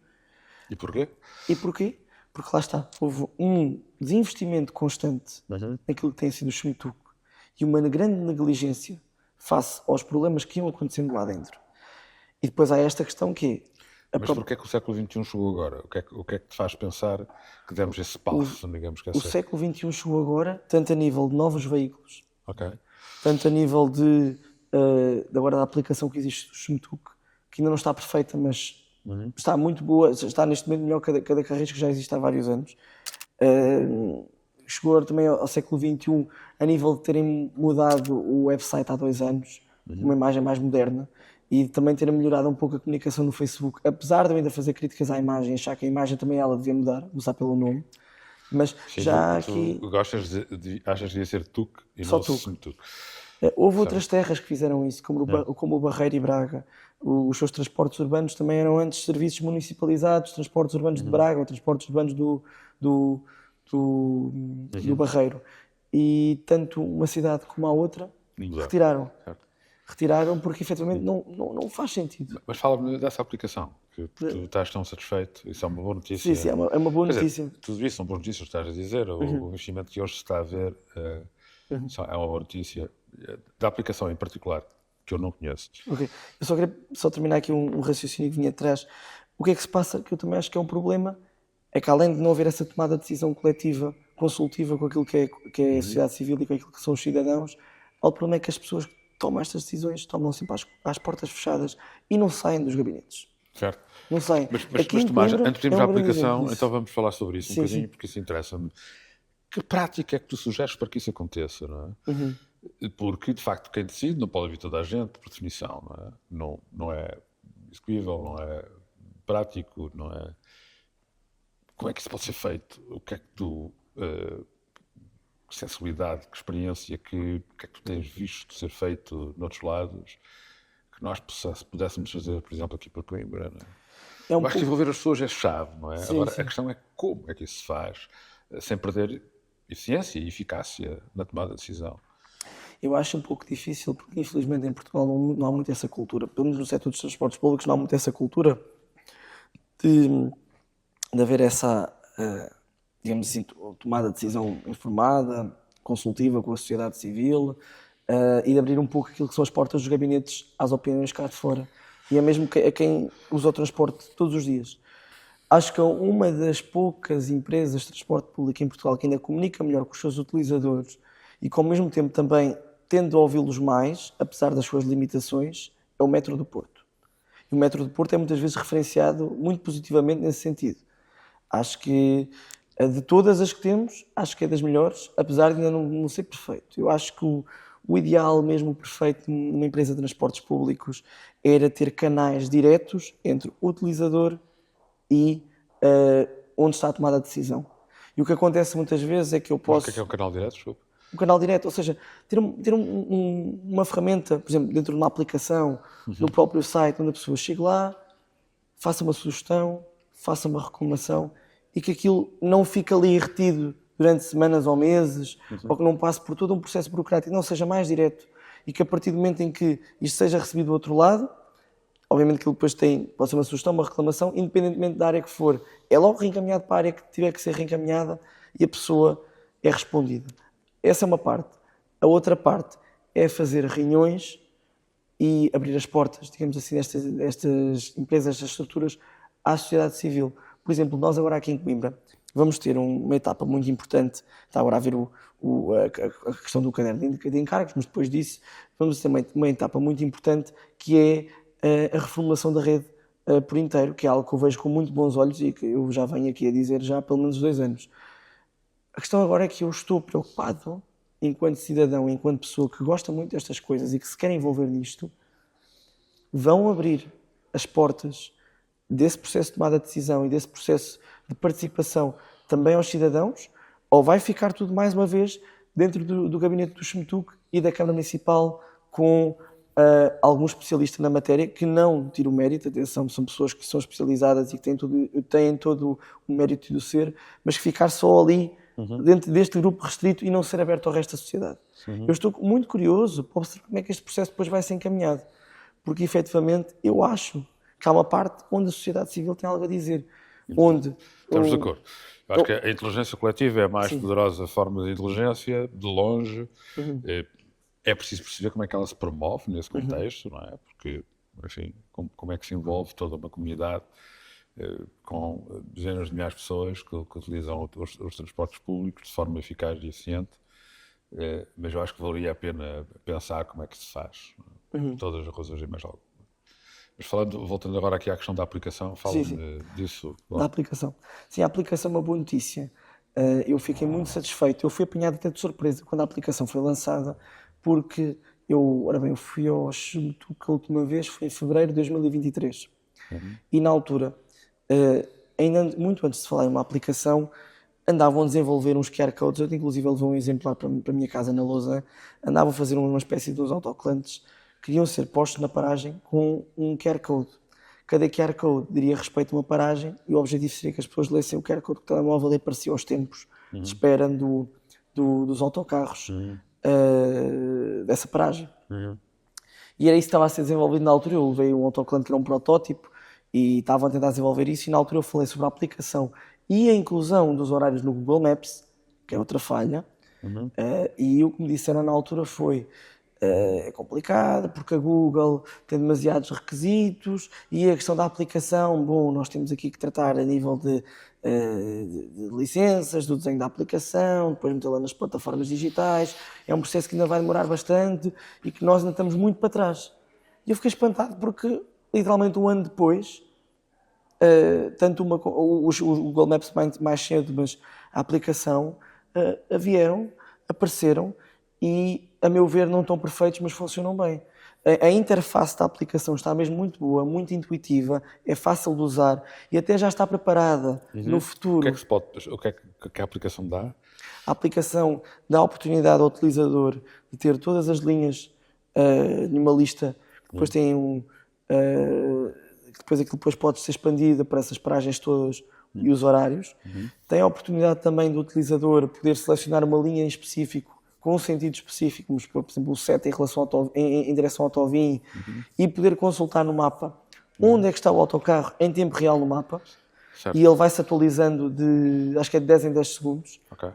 E porquê? E porquê? Porque lá está, houve um desinvestimento constante naquilo que tem sido o Xmetuque e uma grande negligência face aos problemas que iam acontecendo lá dentro. E depois há esta questão que é Mas porquê que o século XXI chegou agora? O que é que te faz pensar que demos esse passo, digamos que é o século XXI chegou agora, tanto a nível de novos veículos, Ok. tanto a nível de agora da aplicação que existe do Xmetuque, que ainda não está perfeita, mas está muito boa, está neste momento melhor que a da Carris, que já existe há vários anos. Chegou agora também ao século XXI a nível de terem mudado o website há 2 anos, uma imagem mais moderna, e também terem melhorado um pouco a comunicação no Facebook, apesar de eu ainda fazer críticas à imagem, achar que a imagem também ela devia mudar, começar pelo nome, mas Sim, já tu aqui gostas achas que devia ser Tuque e Só não Tuque. Semetuque. houve outras terras que fizeram isso, como o Barreiro e Braga. Os seus transportes urbanos também eram antes serviços municipalizados, transportes urbanos de Braga ou transportes urbanos do Barreiro. E tanto uma cidade como a outra Exato. retiraram. Certo. Retiraram porque efetivamente não faz sentido. Mas fala-me dessa aplicação, que tu estás tão satisfeito, isso é uma boa notícia. Sim, sim, é uma boa Quer dizer, notícia. tudo isso são boas notícias, estás a dizer, o investimento que hoje se está a ver é uma boa notícia. Da aplicação em particular, que eu não conheço. Ok. Eu só queria terminar aqui um raciocínio que vinha atrás. O que é que se passa, que eu também acho que é um problema, é que além de não haver essa tomada de decisão coletiva, consultiva com aquilo que é a sociedade civil e com aquilo que são os cidadãos, o problema é que as pessoas que tomam estas decisões tomam sempre às portas fechadas e não saem dos gabinetes. Certo. Não saem. Mas Aqui em Tomás, Coimbra antes de irmos é à um grande aplicação, exemplo disso. então vamos falar sobre isso um Sim, bocadinho, sim. porque isso interessa-me. Que prática é que tu sugeres para que isso aconteça, não é? Porque, de facto, quem decide não pode ouvir toda a gente, por definição, não é? Não é execuível, não é prático, não é... Como é que isso pode ser feito? O que é que tu... que sensibilidade, que experiência, que é que tu tens visto ser feito noutros lados, que nós pudéssemos fazer, por exemplo, aqui para Coimbra, não é? É um Eu acho que pouco... envolver as pessoas é chave, não é? Sim, Agora, sim. a questão é como é que isso se faz, sem perder eficiência e eficácia na tomada de decisão. Eu acho um pouco difícil, porque infelizmente em Portugal não há muito essa cultura, pelo menos no setor dos transportes públicos não há muito essa cultura de, de haver essa, digamos assim, tomada de decisão informada, consultiva com a sociedade civil, e de abrir um pouco aquilo que são as portas dos gabinetes às opiniões cá de fora. E é mesmo a quem usa o transporte todos os dias. Acho que é uma das poucas empresas de transporte público em Portugal que ainda comunica melhor com os seus utilizadores e que ao mesmo tempo também tende a ouvi-los mais, apesar das suas limitações, é o Metro do Porto. E o Metro do Porto é muitas vezes referenciado muito positivamente nesse sentido. Acho que de todas as que temos, acho que é das melhores, apesar de ainda não ser perfeito. Eu acho que o ideal, mesmo o perfeito numa empresa de transportes públicos, era ter canais diretos entre o utilizador e onde está a tomada a decisão. E o que acontece muitas vezes é que eu posso... O que é o canal direto? Desculpa. Um canal direto, ou seja, ter uma ferramenta, por exemplo, dentro de uma aplicação, no próprio site, onde a pessoa chegue lá, faça uma sugestão, faça uma reclamação e que aquilo não fique ali retido durante semanas ou meses, ou que não passe por todo um processo burocrático, não seja mais direto e que a partir do momento em que isto seja recebido do outro lado, obviamente que ele depois pode ser uma sugestão, uma reclamação, independentemente da área que for, é logo reencaminhado para a área que tiver que ser reencaminhada e a pessoa é respondida. Essa é uma parte. A outra parte é fazer reuniões e abrir as portas, digamos assim, destas empresas, destas estruturas, à sociedade civil. Por exemplo, nós agora aqui em Coimbra vamos ter uma etapa muito importante, está agora a ver a questão do caderno de encargos, mas depois disso vamos ter uma etapa muito importante que é a reformulação da rede por inteiro, que é algo que eu vejo com muito bons olhos e que eu já venho aqui a dizer já há pelo menos 2 anos. A questão agora é que eu estou preocupado, enquanto cidadão, enquanto pessoa que gosta muito destas coisas e que se quer envolver nisto, vão abrir as portas desse processo de tomada de decisão e desse processo de participação também aos cidadãos, ou vai ficar tudo mais uma vez dentro do gabinete do SMTUC e da Câmara Municipal com alguns especialistas na matéria que não tiram o mérito, atenção, são pessoas que são especializadas e que têm todo o mérito de o ser, mas que ficar só ali dentro deste grupo restrito e não ser aberto ao resto da sociedade. Eu estou muito curioso para observar como é que este processo depois vai ser encaminhado, porque efetivamente eu acho que há uma parte onde a sociedade civil tem algo a dizer. Onde Estamos de acordo. Eu acho que a inteligência coletiva é a mais poderosa forma de inteligência, de longe. É preciso perceber como é que ela se promove nesse contexto, não é? Porque, enfim, como é que se envolve toda uma comunidade com dezenas de milhares de pessoas que utilizam os transportes públicos de forma eficaz e eficiente. Mas eu acho que valeria a pena pensar como é que se faz. Todas as coisas e mais algo. Mas voltando agora aqui à questão da aplicação, fala-me disso. Da aplicação. Sim, a aplicação é uma boa notícia. Eu fiquei muito satisfeito. Eu fui apanhado até de surpresa quando a aplicação foi lançada, porque eu fui ao SMTUC a última vez, foi em fevereiro de 2023. E na altura, ainda muito antes de falar em uma aplicação, andavam a desenvolver uns QR codes. Eu inclusive levei um exemplar para a minha casa na Lousa. Andavam a fazer uma espécie de uns autocolantes que iam ser postos na paragem com um QR Code. Cada QR Code diria respeito a uma paragem e o objetivo seria que as pessoas lessem o QR Code do telemóvel e aparecia aos tempos de espera dos autocarros dessa paragem. E era isso que estava a ser desenvolvido na altura. Eu levei um autocolante que era um protótipo e estavam a tentar desenvolver isso, e na altura eu falei sobre a aplicação e a inclusão dos horários no Google Maps, que é outra falha, e o que me disseram na altura foi é complicado porque a Google tem demasiados requisitos e a questão da aplicação, bom, nós temos aqui que tratar a nível de licenças, do desenho da aplicação, depois metê-la nas plataformas digitais, é um processo que ainda vai demorar bastante e que nós ainda estamos muito para trás. E eu fiquei espantado porque literalmente um ano depois, tanto o Google Maps mais cedo, mas a aplicação apareceram e, a meu ver, não estão perfeitos, mas funcionam bem. A interface da aplicação está mesmo muito boa, muito intuitiva, é fácil de usar e até já está preparada no futuro. O que é que a aplicação dá? A aplicação dá a oportunidade ao utilizador de ter todas as linhas numa lista, que depois tem depois aquilo depois pode ser expandido para essas paragens todas e os horários. Tem a oportunidade também do utilizador poder selecionar uma linha em específico com um sentido específico, vamos supor, por exemplo, o seta em relação em direção ao Autovim, e poder consultar no mapa onde é que está o autocarro em tempo real no mapa, Certo. e ele vai-se atualizando acho que é de 10 em 10 segundos. Ok.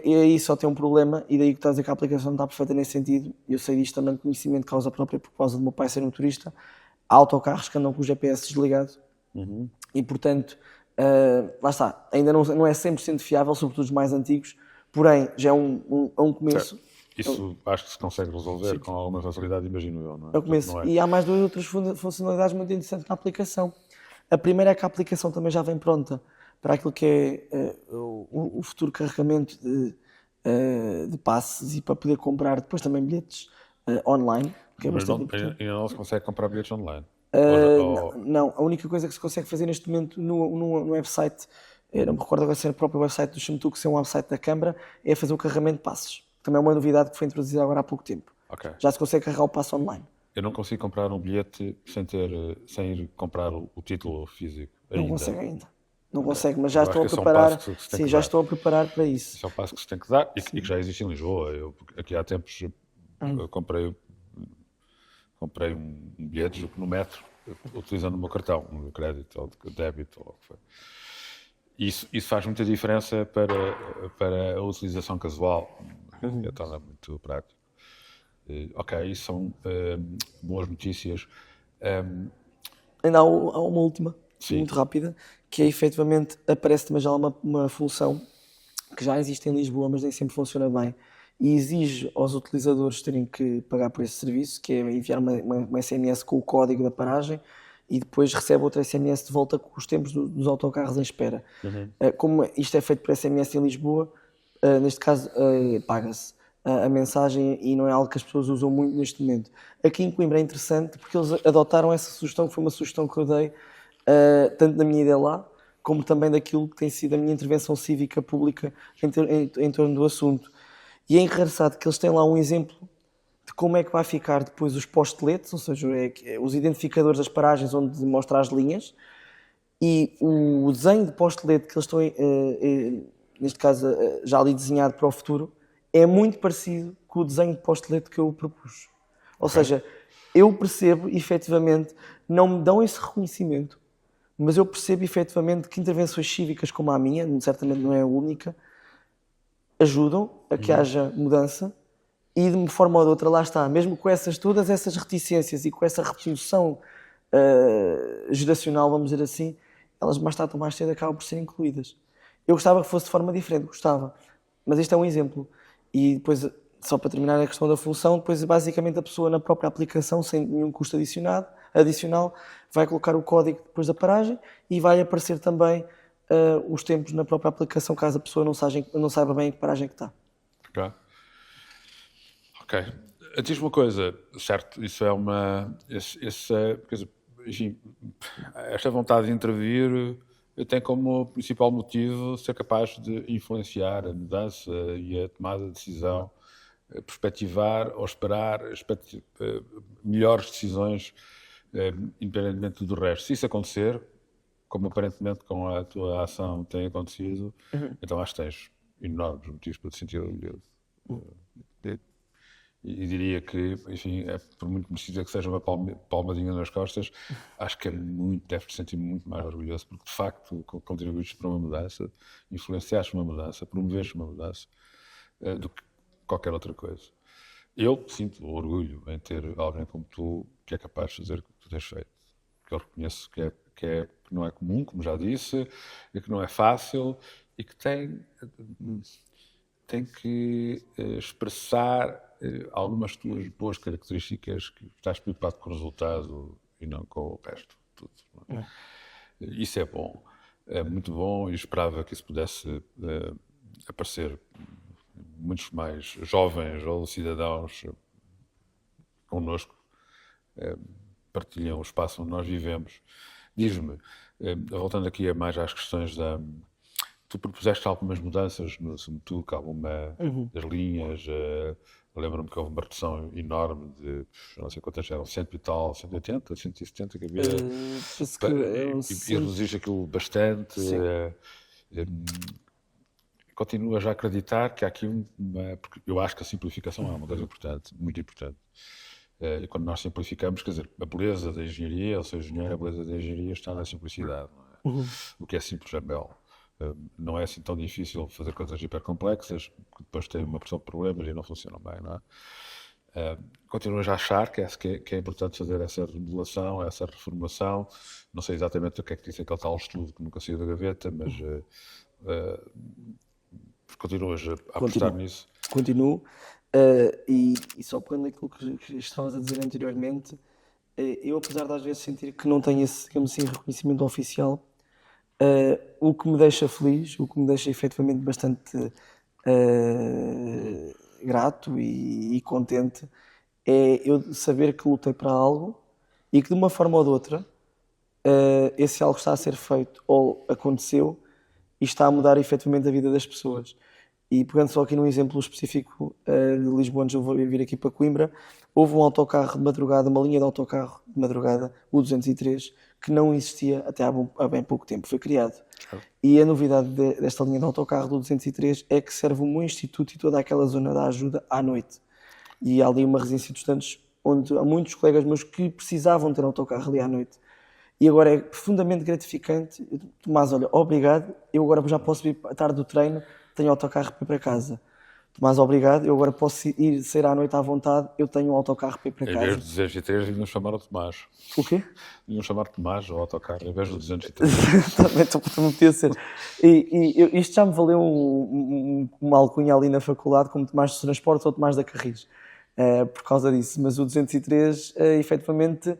E aí só tem um problema, e daí que estás a dizer que a aplicação não está perfeita nesse sentido. Eu sei disto também de conhecimento de causa própria, por causa do meu pai ser um motorista. Há autocarros que andam com o GPS desligado, e portanto, lá está, ainda não é 100% fiável, sobretudo os mais antigos, porém já é um começo. Isso acho que se consegue resolver com alguma facilidade, imagino eu, não é? É o começo. Não é. E há mais duas outras funcionalidades muito interessantes na aplicação. A primeira é que a aplicação também já vem pronta para aquilo que é o futuro carregamento de passes, e para poder comprar depois também bilhetes online, que é Mas bastante importante. ainda não se consegue comprar bilhetes online. Não, a única coisa que se consegue fazer neste momento no website, eu não me recordo agora se é o próprio website do Xamtuco, se é um website da Câmara, é fazer o carregamento de passes. Também é uma novidade que foi introduzida agora há pouco tempo. Ok. Já se consegue carregar o passo online. Eu não consigo comprar um bilhete sem ir comprar o título físico. Não Ainda. consegue ainda. Não consegue, mas já Eu acho estão a que esse é um preparar. passo que se tem Sim, que já dar. estão a preparar para isso. Isso é um passo que se tem que dar e que já existe em Lisboa. Eu, aqui há tempos, eu comprei um bilhete no metro, utilizando o meu cartão, o meu crédito ou de débito, ou o que foi. Isso faz muita diferença para a utilização casual, que torna muito prático. Ok, isso são boas notícias. Ainda há uma última, Sim. muito rápida, que é efetivamente aparece também já uma função que já existe em Lisboa, mas nem sempre funciona bem, e exige aos utilizadores terem que pagar por esse serviço, que é enviar uma SMS com o código da paragem, e depois recebe outra SMS de volta com os tempos dos autocarros em espera. Como isto é feito por SMS em Lisboa, neste caso paga-se a mensagem, e não é algo que as pessoas usam muito neste momento. Aqui em Coimbra é interessante porque eles adotaram essa sugestão, que foi uma sugestão que eu dei, tanto da minha ideia lá, como também daquilo que tem sido a minha intervenção cívica pública em torno do assunto. E é engraçado que eles têm lá um exemplo de como é que vai ficar depois os posteletes, ou seja, os identificadores das paragens onde mostra as linhas, e o desenho de postelete que eles estão, neste caso, já ali desenhado para o futuro, é muito parecido com o desenho de postelete que eu propus. Ou seja, eu percebo, efetivamente, não me dão esse reconhecimento, mas eu percebo, efetivamente, que intervenções cívicas como a minha, certamente não é a única, ajudam a que haja mudança, e de uma forma ou de outra, lá está, mesmo com todas essas reticências e com essa repulsão geracional, vamos dizer assim, elas mais tarde ou mais cedo acabam por ser incluídas. Eu gostava que fosse de forma diferente, gostava, mas este é um exemplo. E depois, só para terminar a questão da função, depois basicamente a pessoa na própria aplicação, sem nenhum custo adicional, vai colocar o código depois da paragem, e vai aparecer também os tempos na própria aplicação, caso a pessoa não saiba bem em que paragem que está. Ok. Diz-me uma coisa, certo? Isso é uma... enfim, esta vontade de intervir tem como principal motivo ser capaz de influenciar a mudança e a tomada de decisão, perspectivar ou esperar melhores decisões, independentemente do resto. Se isso acontecer, como aparentemente com a tua ação tem acontecido, então acho que tens enormes motivos para te sentir orgulhoso. E diria que, enfim, por muito merecido que seja uma palmadinha nas costas, acho que deve-te sentir muito mais orgulhoso, porque de facto contribuíste para uma mudança, influenciaste uma mudança, promoveste uma mudança, do que qualquer outra coisa. Eu sinto orgulho em ter alguém como tu que é capaz de fazer o que tu tens feito, que eu reconheço que não é comum, como já disse, e que não é fácil, e que tem que expressar algumas tuas boas características, que estás preocupado com o resultado e não com o resto. Tudo, não é? Isso é bom, é muito bom, e esperava que isso pudesse aparecer muitos mais jovens ou cidadãos connosco, partilham o espaço onde nós vivemos. Diz-me, voltando aqui mais às questões tu propuseste algumas mudanças no Xamtuco, alguma das linhas. Lembro-me que houve uma redução enorme de, não sei quantas eram, 100 e tal, 180, 170 que havia. E reduziste aquilo bastante. continuas a acreditar que há aqui porque eu acho que a simplificação é uma coisa importante, muito importante. E quando nós simplificamos, quer dizer, a beleza da engenharia, ou seja, a beleza da engenharia está na simplicidade. Não é? O que é simples é belo. Não é assim tão difícil fazer coisas hipercomplexas, que depois têm uma porção de problemas e não funcionam bem, não é? Continuas a achar que é importante fazer essa remodelação, essa reformulação. Não sei exatamente o que é que disse aquele tal estudo que nunca saiu da gaveta, mas continuas a apostar nisso. Continuo. E só pegando aquilo que estavas a dizer anteriormente, eu, apesar de às vezes sentir que não tenho esse, digamos assim, reconhecimento oficial, o que me deixa feliz, o que me deixa efetivamente bastante grato e contente, é eu saber que lutei para algo e que de uma forma ou de outra esse algo está a ser feito ou aconteceu e está a mudar efetivamente a vida das pessoas. E pegando só aqui num exemplo específico de Lisboa, onde eu vou vir aqui para Coimbra, houve um autocarro de madrugada, uma linha de autocarro de madrugada, o 203, que não existia até há bem pouco tempo, foi criado. E a novidade desta linha de autocarro do 203 é que serve o meu instituto e toda aquela zona da ajuda à noite. E há ali uma residência de estudantes onde há muitos colegas meus que precisavam ter autocarro ali à noite. E agora é profundamente gratificante. Tomás, olha, obrigado. Eu agora já posso vir à tarde do treino, tenho autocarro para ir para casa. Tomás, obrigado. Eu agora posso ir sair à noite à vontade, eu tenho um autocarro para ir para Em casa. vez de 203, vinham chamar o Tomás. O quê? Vinham chamar Tomás ao autocarro, em vez do 203. Também podia ser. Isto já me valeu uma alcunha ali na faculdade, como Tomás dos Transportes ou Tomás da Carris, por causa disso. Mas o 203, efetivamente,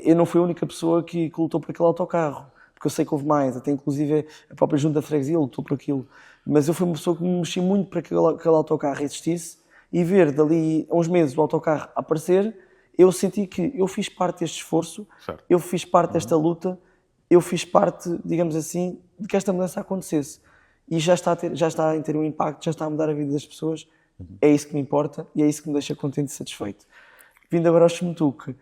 eu não fui a única pessoa que lutou por aquele autocarro, porque eu sei que houve mais, até inclusive a própria Junta de Freguesia lutou por aquilo. Mas eu fui uma pessoa que me mexi muito para que aquele autocarro existisse e ver dali a uns meses o autocarro aparecer, eu senti que eu fiz parte deste esforço, Certo. eu fiz parte desta luta, eu fiz parte, digamos assim, de que esta mudança acontecesse. E já está a ter um impacto, já está a mudar a vida das pessoas. É isso que me importa e é isso que me deixa contente e satisfeito. Vindo agora ao Xmetuc,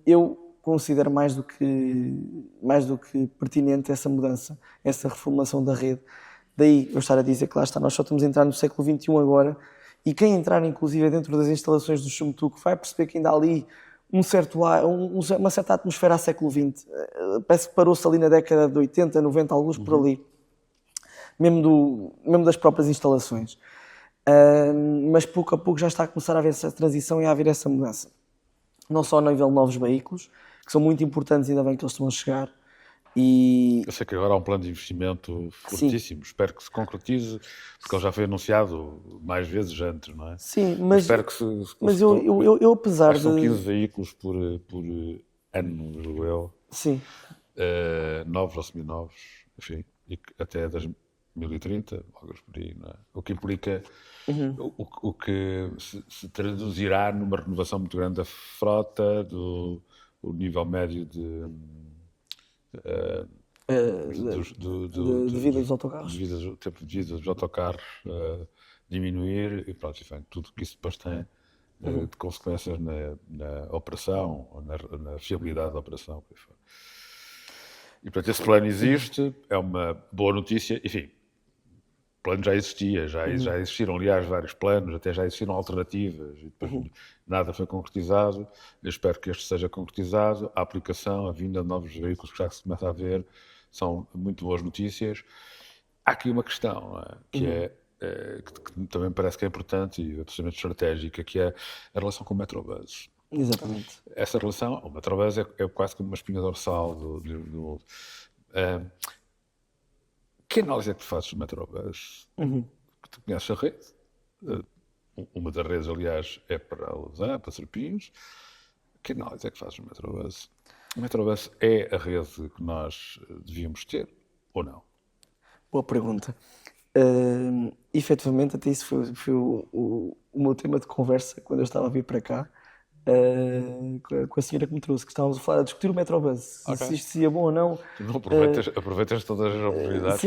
eu considero mais do que pertinente essa mudança, essa reformulação da rede. Daí eu estar a dizer que lá está, nós só estamos a entrar no século XXI agora, e quem entrar inclusive dentro das instalações do Xmetuc vai perceber que ainda há ali uma certa atmosfera a século XX. Parece que parou-se ali na década de 80, 90, alguns por ali. Mesmo das próprias instalações. Mas pouco a pouco já está a começar a haver essa transição e a haver essa mudança. Não só a nível de novos veículos, que são muito importantes, ainda bem que eles estão a chegar. Eu sei que agora há um plano de investimento fortíssimo, espero que se concretize, porque ele já foi anunciado mais vezes antes, não é? Sim, mas espero que mas eu apesar acho que são de... 15 veículos por ano, julgo eu, Sim, novos ou seminovos, enfim, e até 2030, algo por aí, não é? O que implica, o que se traduzirá numa renovação muito grande da frota, o nível médio de vida dos autocarros. o tempo de vida dos autocarros diminuir e pronto, enfim, tudo que isso depois tem de consequências na operação, ou na fiabilidade da operação. E portanto esse plano existe, é uma boa notícia, enfim. O plano já existia, já existiram, aliás, vários planos, até já existiram alternativas, e depois nada foi concretizado. Eu espero que este seja concretizado. A aplicação, a vinda de novos veículos que já se começa a ver, são muito boas notícias. Há aqui uma questão, não é? Que também parece que é importante e absolutamente estratégica, que é a relação com o Metrobus. Exatamente. Essa relação, o Metrobus é quase como uma espinha dorsal do que análise é que tu fazes do Metrobus? Tu conheces a rede? Uma das redes, aliás, é para Lausanne, para Serpins. Que análise é que fazes do Metrobus? O Metrobus é a rede que nós devíamos ter ou não? Boa pergunta. Efetivamente, até isso foi o meu tema de conversa quando eu estava a vir para cá, com a senhora que me trouxe, que estávamos a falar, a discutir o Metrobus, se isto seria bom ou não. Tu não aproveitas todas as oportunidades?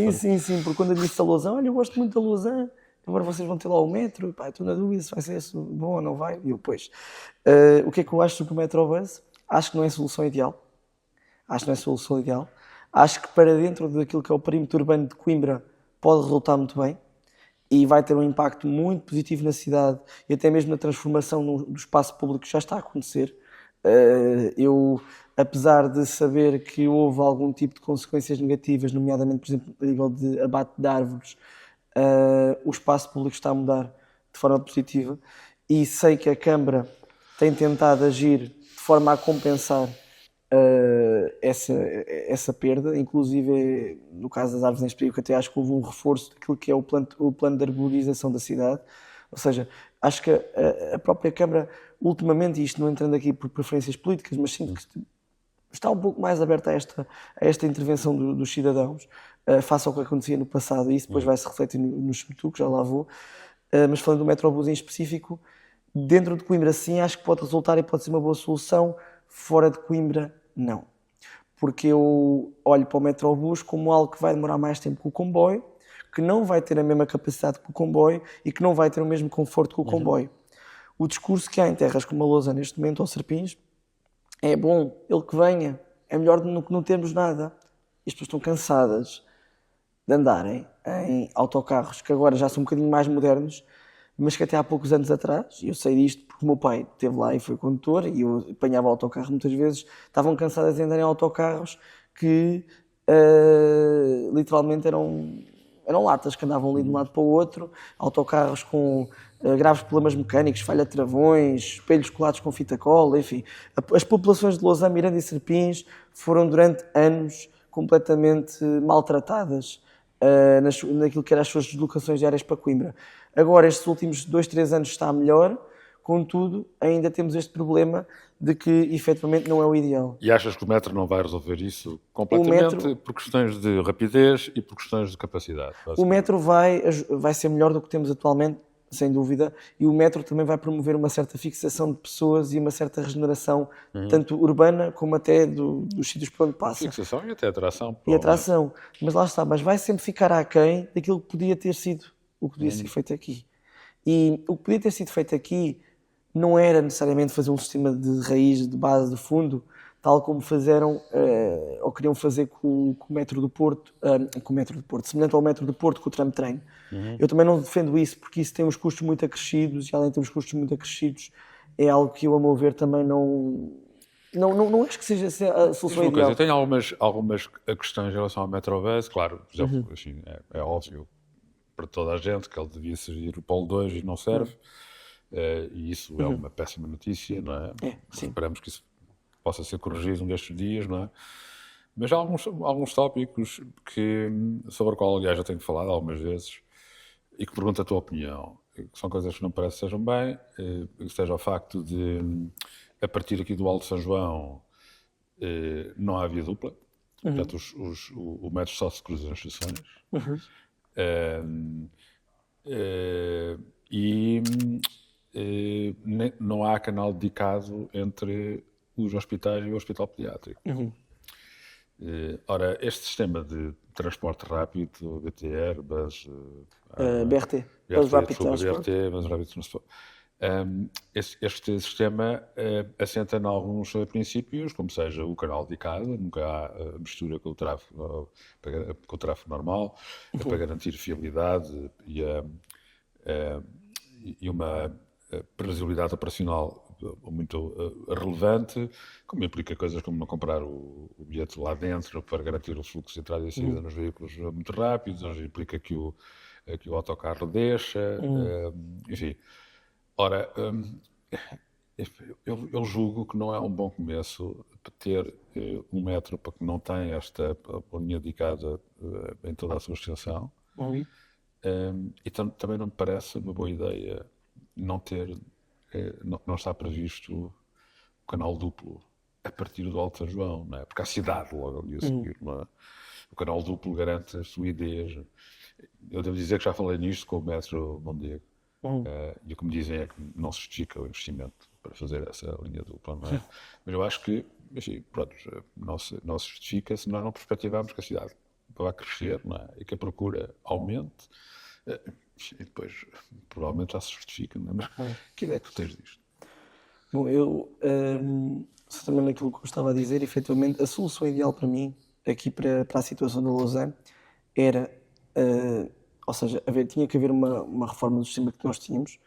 Sim, porque quando eu disse a Lausanne, olha, eu gosto muito da Lausanne, agora vocês vão ter lá o metro, e pá, estou na dúvida se vai ser isso bom ou não vai. E eu, pois. O que é que eu acho sobre o Metrobus? Acho que não é a solução ideal. Acho que para dentro daquilo que é o perímetro urbano de Coimbra, pode resultar muito bem e vai ter um impacto muito positivo na cidade e até mesmo na transformação do espaço público que já está a acontecer. Eu, apesar de saber que houve algum tipo de consequências negativas, nomeadamente, por exemplo, a nível de abate de árvores, o espaço público está a mudar de forma positiva e sei que a Câmara tem tentado agir de forma a compensar essa perda, inclusive no caso das árvores em específico, até acho que houve um reforço daquilo que é o plano de arborização da cidade, ou seja, acho que a própria Câmara, ultimamente, e isto não entrando aqui por preferências políticas, mas sinto que está um pouco mais aberta a esta intervenção dos cidadãos, face ao que acontecia no passado, e isso depois vai se refletir nos Semetucos, já lá vou. Mas falando do Metrobus em específico, dentro de Coimbra sim, acho que pode resultar e pode ser uma boa solução, fora de Coimbra não. Porque eu olho para o Metrobus como algo que vai demorar mais tempo que o comboio, que não vai ter a mesma capacidade que o comboio e que não vai ter o mesmo conforto que o comboio. O discurso que há em terras como a Lousa neste momento, ou Serpins, é bom, ele que venha, é melhor do que não termos nada. E as pessoas estão cansadas de andarem em autocarros que agora já são um bocadinho mais modernos, mas que até há poucos anos atrás, e eu sei disto porque o meu pai esteve lá e foi condutor, e eu apanhava autocarro muitas vezes, estavam cansadas de andar em autocarros que literalmente eram latas que andavam ali de um lado para o outro, autocarros com graves problemas mecânicos, falha de travões, espelhos colados com fita cola, enfim. As populações de Lousã, Miranda e Serpins foram durante anos completamente maltratadas naquilo que eram as suas deslocações diárias para Coimbra. Agora, estes últimos 2, 3 anos está melhor, contudo, ainda temos este problema de que efetivamente não é o ideal. E achas que o metro não vai resolver isso O completamente metro, por questões de rapidez e por questões de capacidade? o metro vai ser melhor do que temos atualmente, sem dúvida, e o metro também vai promover uma certa fixação de pessoas e uma certa regeneração, tanto urbana como até dos sítios por onde passa. Fixação e até atração. E atração. Mas lá está, mas vai sempre ficar aquém daquilo que podia ter sido, o que podia ser feito aqui. E o que podia ter sido feito aqui não era necessariamente fazer um sistema de raiz, de base, de fundo, tal como fizeram, ou queriam fazer com o metro do Porto, semelhante ao metro do Porto com o tram-trem. Eu também não defendo isso, porque isso tem uns custos muito acrescidos, e além de ter uns custos muito acrescidos, é algo que eu, a meu ver, também não acho que seja a solução ideal. Eu tenho algumas questões em relação ao Metrobus, claro, por exemplo, assim, é óbvio para toda a gente que ele devia servir o Polo 2 e não serve, e isso é uma péssima notícia, não é? Sim. Esperamos que isso possa ser corrigido um destes dias, não é? Mas há alguns tópicos sobre o qual, aliás, eu tenho falado algumas vezes e que pergunto a tua opinião, que são coisas que não parece que sejam bem, que seja o facto de, a partir aqui do Alto São João, não há via dupla, portanto o metro só se cruza nas estações. Não há canal dedicado entre os hospitais e o hospital pediátrico. Ora, este sistema de transporte rápido, BTR, BUS, BRT, Bus Rapid Transport. BRT, BUS Rapid Transport, este sistema assenta em alguns princípios, como seja o canal dedicado, nunca há mistura com o tráfego normal, para garantir fiabilidade e uma previsibilidade operacional muito relevante, como implica coisas como não comprar o bilhete lá dentro para garantir o fluxo de entrada e saída nos veículos muito rápidos, implica que o autocarro deixa, enfim. Ora, eu julgo que não é um bom começo ter um metro para que não tenha esta linha dedicada em toda a sua extensão. E também não me parece uma boa ideia não ter, não está previsto o canal duplo a partir do Alto São João, não é? Porque a cidade logo ali a seguir, não é? O canal duplo garante a fluidez. Eu devo dizer que já falei nisto com o metro Mondego. E o que me dizem é que não se justifica o investimento para fazer essa linha dupla, não é? Mas eu acho que, enfim, pronto, não se justifica se nós não perspectivarmos que a cidade vá crescer, não é? E que a procura aumente. E depois, provavelmente já se justifica, não é? Mas que ideia é que tu tens disto? Bom, só também naquilo que eu estava a dizer, efetivamente, a solução ideal para mim, aqui para a situação da Lausanne, era ou seja, tinha que haver uma reforma do sistema que nós tínhamos.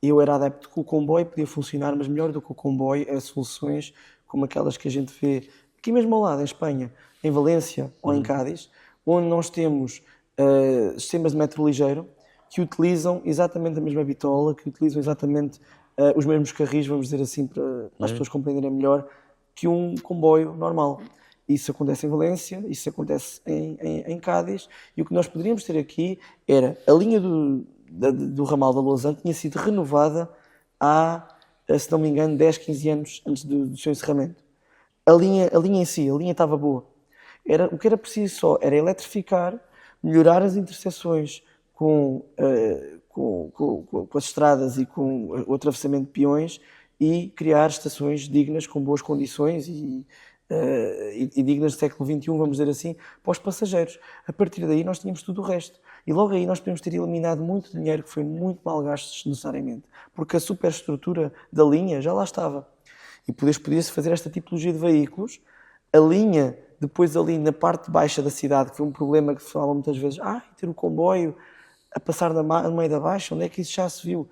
Eu era adepto que o comboio podia funcionar, mas melhor do que o comboio é soluções como aquelas que a gente vê aqui mesmo ao lado, em Espanha, em Valência ou em Cádiz, onde nós temos sistemas de metro ligeiro que utilizam exatamente a mesma bitola, que utilizam exatamente os mesmos carris, vamos dizer assim, para as pessoas compreenderem melhor, que um comboio normal. Isso acontece em Valência, isso acontece em Cádiz, e o que nós poderíamos ter aqui era a linha do ramal da Lousã tinha sido renovada há, se não me engano, 10, 15 anos antes do seu encerramento. A linha em si, a linha estava boa. O que era preciso só era eletrificar, melhorar as interseções com as estradas e com o atravessamento de peões e criar estações dignas, com boas condições e dignas do século XXI, vamos dizer assim, para os passageiros. A partir daí nós tínhamos tudo o resto. E logo aí nós podemos ter eliminado muito dinheiro que foi muito mal gasto desnecessariamente, porque a superestrutura da linha já lá estava. E podia-se fazer esta tipologia de veículos. A linha, depois ali na parte baixa da cidade, que foi um problema que se falava muitas vezes, ter o comboio a passar no meio da baixa, onde é que isso já se viu?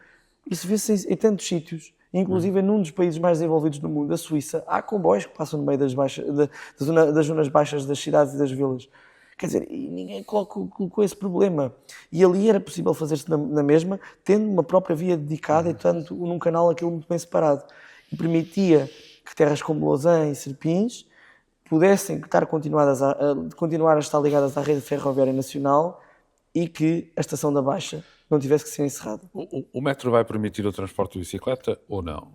Isso vê-se em tantos sítios, inclusive num dos países mais desenvolvidos do mundo, a Suíça, há comboios que passam no meio das zonas baixas das cidades e das vilas. Quer dizer, e ninguém colocou esse problema. E ali era possível fazer-se na mesma, tendo uma própria via dedicada e tanto num canal aquilo muito bem separado. E permitia que terras como Lousã e Serpins pudessem continuar a estar ligadas à rede ferroviária nacional e que a Estação da Baixa não tivesse que ser encerrada. O metro vai permitir o transporte de bicicleta ou não?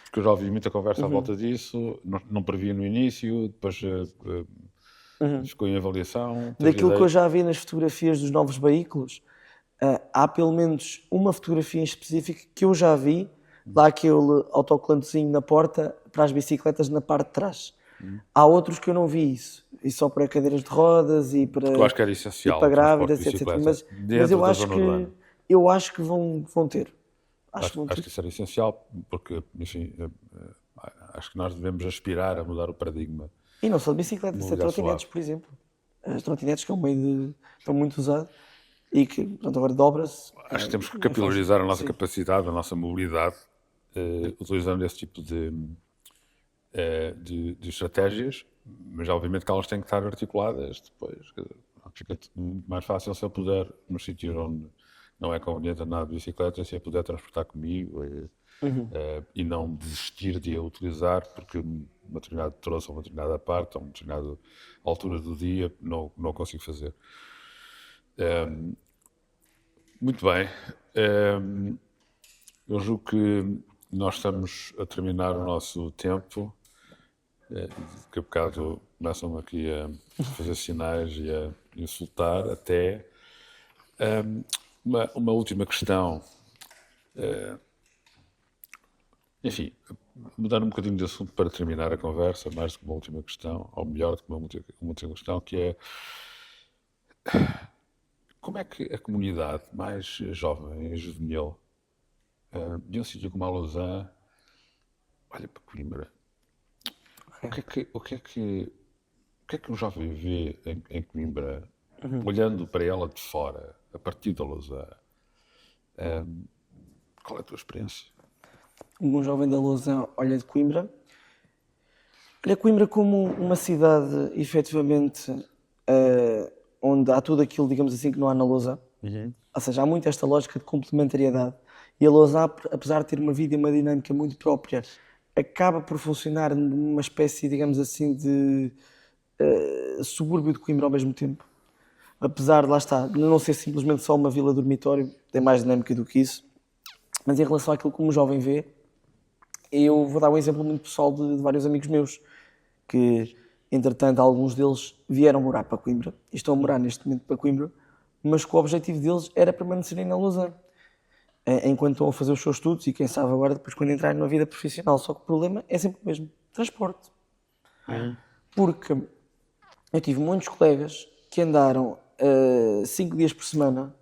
Porque eu já ouvi muita conversa à volta disso, não previa no início, depois ficou em avaliação. Daquilo que eu já vi nas fotografias dos novos veículos, há pelo menos uma fotografia em específico que eu já vi, lá aquele autocolantezinho na porta para as bicicletas na parte de trás. Há outros que eu não vi isso, e só para cadeiras de rodas e para, eu acho que era essencial, e para grávidas, o transporte de etc. bicicleta Mas dentro da zona urbana. eu acho que vão ter. Acho que isso era essencial, porque, enfim, acho que nós devemos aspirar a mudar o paradigma. E não só de bicicletas, trotinetes, por exemplo. As trotinetes que é um meio estão muito usado e que, portanto, agora dobra-se. Acho que temos que capilarizar a nossa capacidade, a nossa mobilidade, utilizando esse tipo de estratégias, mas obviamente que elas têm que estar articuladas depois. Fica mais fácil se eu puder, nos sítios onde não é conveniente andar de bicicleta, se eu puder transportar comigo e não desistir de a utilizar porque uma determinada troça, uma determinada parte, ou uma determinada altura do dia não consigo fazer. Muito bem. Eu julgo que nós estamos a terminar o nosso tempo. Daqui a bocado começam aqui a fazer sinais e a insultar até. Uma última questão. Enfim, mudar um bocadinho de assunto para terminar a conversa, mais do que uma última questão, ou melhor do que uma última questão, que é como é que a comunidade mais jovem e juvenil de um sítio como a Lousã olha para Coimbra? O que é que um jovem vê em Coimbra, olhando para ela de fora, a partir da Lousã? Qual é a tua experiência? Um jovem da Lousã olha de Coimbra. Olha Coimbra como uma cidade, efetivamente, onde há tudo aquilo, digamos assim, que não há na Lousã. Ou seja, há muito esta lógica de complementariedade. E a Lousã, apesar de ter uma vida e uma dinâmica muito própria, acaba por funcionar numa espécie, digamos assim, de subúrbio de Coimbra ao mesmo tempo. Apesar de, lá está, de não ser simplesmente só uma vila dormitório, tem mais dinâmica do que isso. Mas em relação àquilo que um jovem vê, eu vou dar um exemplo muito pessoal de vários amigos meus, que, entretanto, alguns deles vieram morar para Coimbra, e estão a morar neste momento para Coimbra, mas que o objetivo deles era permanecerem na Lousã, enquanto estão a fazer os seus estudos e quem sabe agora depois quando entrarem numa vida profissional. Só que o problema é sempre o mesmo, transporte. Porque eu tive muitos colegas que andaram 5 dias por semana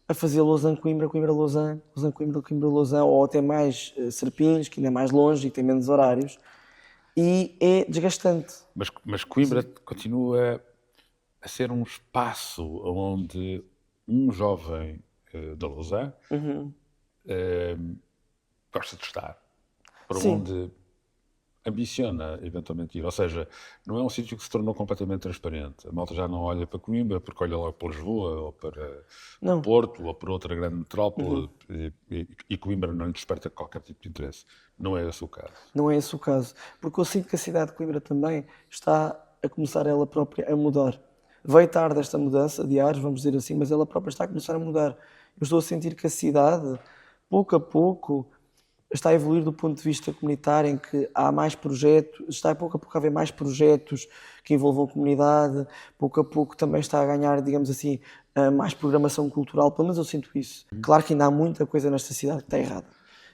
a fazer Lousã-Coimbra, Coimbra-Lousã, Lousã-Coimbra, Coimbra-Lousã, ou até mais Serpins, que ainda é mais longe e tem menos horários, e é desgastante. Mas Coimbra continua a ser um espaço onde um jovem da Lausanne gosta de estar, para Sim, onde ambiciona eventualmente ir. Ou seja, não é um sítio que se tornou completamente transparente. A malta já não olha para Coimbra porque olha logo para Lisboa ou para o não. Porto ou para outra grande metrópole e Coimbra não lhe desperta qualquer tipo de interesse. Não é esse o caso. Não é esse o caso. Porque eu sinto que a cidade de Coimbra também está a começar ela própria a mudar. Veio tarde esta mudança de ares, vamos dizer assim, mas ela própria está a começar a mudar. Eu estou a sentir que a cidade, pouco a pouco, está a evoluir do ponto de vista comunitário, em que há mais projetos, está a pouco a haver mais projetos que envolvam a comunidade, pouco a pouco também está a ganhar, digamos assim, mais programação cultural, pelo menos eu sinto isso. Claro que ainda há muita coisa nesta cidade que está errada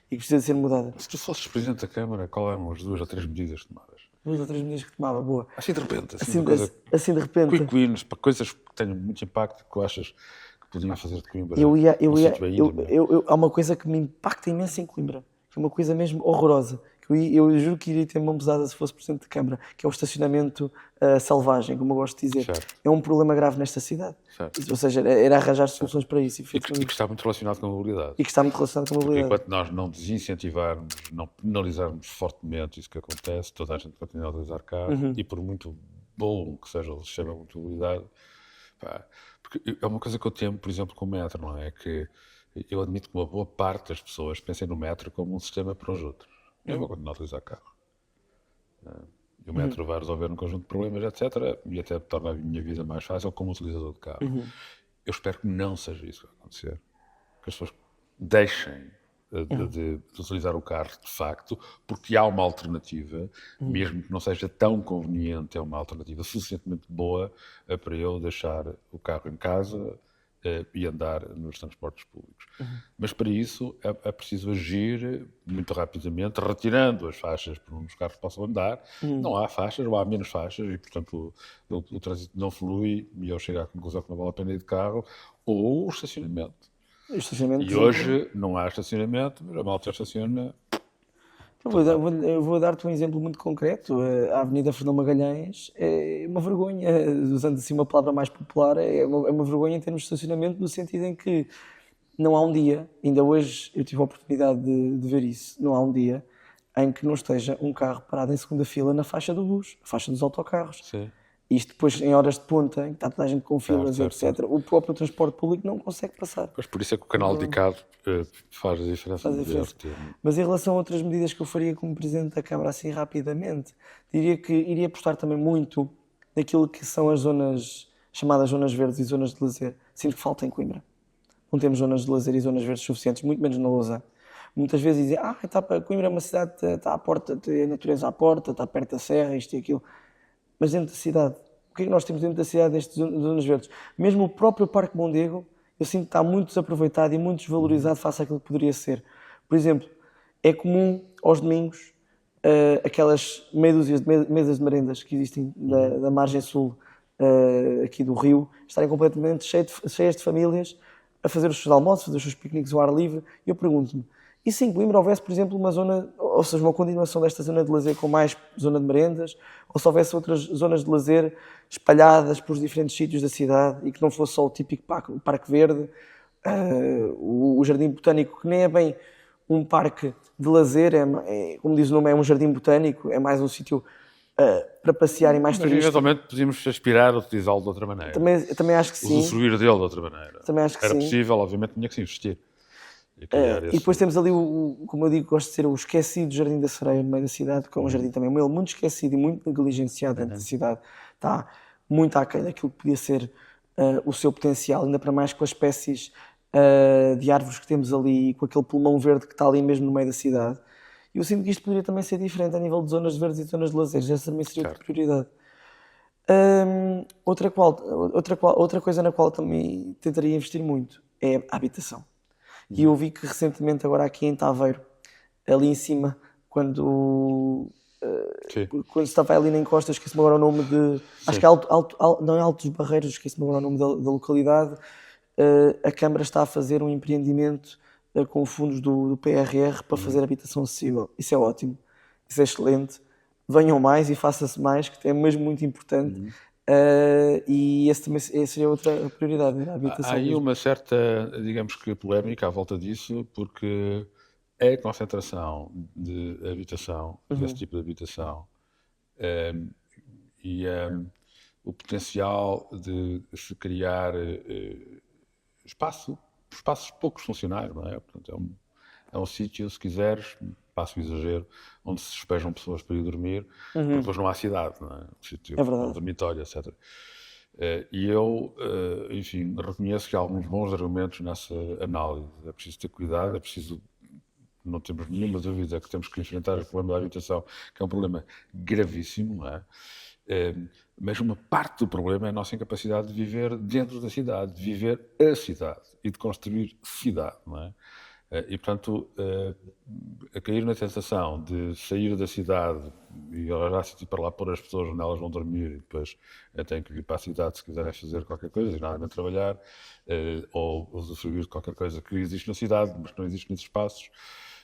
e que precisa de ser mudada. Se tu fosses Presidente da Câmara, qual eram as 2 ou 3 medidas tomadas? 2 ou 3 medidas que tomava, boa. Assim de repente, assim Assim, uma coisa... assim de repente, Quick wins, para coisas que tenham muito impacto, que tu achas que podiam fazer de Coimbra eu um ia, sítio a ir, não é? há uma coisa que me impacta imenso em Coimbra, que é uma coisa mesmo horrorosa, que eu juro que iria ter mão pesada se fosse Presidente de Câmara, que é o estacionamento selvagem, como eu gosto de dizer. Certo. É um problema grave nesta cidade. Certo. Ou seja, era arranjar soluções para isso. E que está muito relacionado com a mobilidade. E que está muito relacionado com a Porque mobilidade. enquanto nós não desincentivarmos, não penalizarmos fortemente isso que acontece, toda a gente continua a utilizar carro, e por muito bom que seja o sistema de mobilidade, pá, porque é uma coisa que eu temo, por exemplo, com o metro, não é? Que eu admito que uma boa parte das pessoas pensem no metro como um sistema para os outros. Eu vou continuar a utilizar carro. E o metro vai resolver um conjunto de problemas, etc. E até torna a minha vida mais fácil como utilizador de carro. Eu espero que não seja isso que vai acontecer. Que as pessoas deixem de utilizar o carro de facto, porque há uma alternativa, mesmo que não seja tão conveniente, é uma alternativa suficientemente boa para eu deixar o carro em casa e andar nos transportes públicos. Mas para isso é preciso agir muito rapidamente, retirando as faixas por onde os carros possam andar. Não há faixas, ou há menos faixas, e portanto o trânsito não flui, e eu chego à conclusão que não vale a pena ir de carro, ou o estacionamento. O estacionamento, E hoje não há estacionamento, mas a malta estaciona. eu vou dar-te um exemplo muito concreto. A Avenida Fernão Magalhães é uma vergonha, usando assim uma palavra mais popular, é uma vergonha em termos de estacionamento, no sentido em que não há um dia, ainda hoje eu tive a oportunidade de ver isso, não há um dia em que não esteja um carro parado em segunda fila na faixa do bus, na faixa dos autocarros. Sim. Isto depois, em horas de ponta, em que está toda a gente com filas, Certo, etc., o próprio transporte público não consegue passar. Pois por isso é que o canal dedicado faz a diferença. Faz a no diferença. DRT. Mas em relação a outras medidas que eu faria como Presidente da Câmara, assim rapidamente, diria que iria apostar também muito naquilo que são as zonas, chamadas zonas verdes e zonas de lazer. Sinto que falta em Coimbra. Não temos zonas de lazer e zonas verdes suficientes, muito menos na Lausanne. Muitas vezes dizem, Coimbra é uma cidade, está à porta, tem a natureza à porta, está perto da serra, isto e aquilo. Mas dentro da cidade, o que é que nós temos dentro da cidade destas zonas verdes? Mesmo o próprio Parque Mondego, eu sinto que está muito desaproveitado e muito desvalorizado face àquilo que poderia ser. Por exemplo, é comum aos domingos aquelas meia dúzia de mesas de merendas que existem da margem sul aqui do Rio estarem completamente cheias de famílias a fazer os seus almoços, fazer os seus piqueniques ao ar livre. E eu pergunto-me, e se em Coimbra houvesse, por exemplo, uma zona, ou seja, uma continuação desta zona de lazer com mais zona de merendas, ou se houvesse outras zonas de lazer espalhadas por diferentes sítios da cidade e que não fosse só o típico Parque Verde, o Jardim Botânico, que nem é bem um parque de lazer, como diz o nome, é um jardim botânico, é mais um sítio para passear e mais Mas turístico. eventualmente podíamos aspirar a utilizá-lo de outra maneira. Também acho que sim. Usufruir dele de outra maneira. Também acho que Era sim. possível, obviamente tinha que se investir. E depois temos ali, como eu digo, gosto de ser o esquecido Jardim da Sereia no meio da cidade, que é um jardim também muito esquecido e muito negligenciado dentro da cidade. Está muito aquém daquilo que podia ser o seu potencial, ainda para mais com as espécies de árvores que temos ali e com aquele pulmão verde que está ali mesmo no meio da cidade. E eu sinto que isto poderia também ser diferente a nível de zonas verdes e zonas de lazer. Essa também seria outra prioridade. Outra coisa na qual também tentaria investir muito é a habitação. E eu vi que recentemente, agora aqui em Taveiro, ali em cima, quando se estava ali na encosta, esqueci-me agora o nome de... Acho que é não é Altos Barreiros, esqueci-me agora o nome da localidade. A Câmara está a fazer um empreendimento com fundos do PRR para fazer habitação acessível. Isso é ótimo, isso é excelente. Venham mais e faça-se mais, que é mesmo muito importante. E esse também seria outra prioridade, a Há habitação aí mesmo. uma certa, digamos que, polémica à volta disso, porque a concentração de habitação, desse tipo de habitação, e o potencial de se criar espaços poucos funcionais, não é? Portanto, é um sítio, se quiseres, passo o exagero, onde se despejam pessoas para ir dormir, porque depois não há cidade, não é? Um sítio, É é um verdade. dormitório, etc. E eu, enfim, reconheço que há alguns bons argumentos nessa análise. É preciso ter cuidado, é preciso, não temos nenhuma dúvida que temos que enfrentar o problema da habitação, que é um problema gravíssimo, não é? Mas uma parte do problema é a nossa incapacidade de viver dentro da cidade, de viver a cidade e de construir cidade, não é? E, portanto, a cair na tentação de sair da cidade e arranjar sítio para lá pôr as pessoas onde elas vão dormir e depois têm que vir para a cidade se quiserem fazer qualquer coisa e nada a trabalhar, ou usufruir de qualquer coisa que existe na cidade, mas que não existe nesses espaços,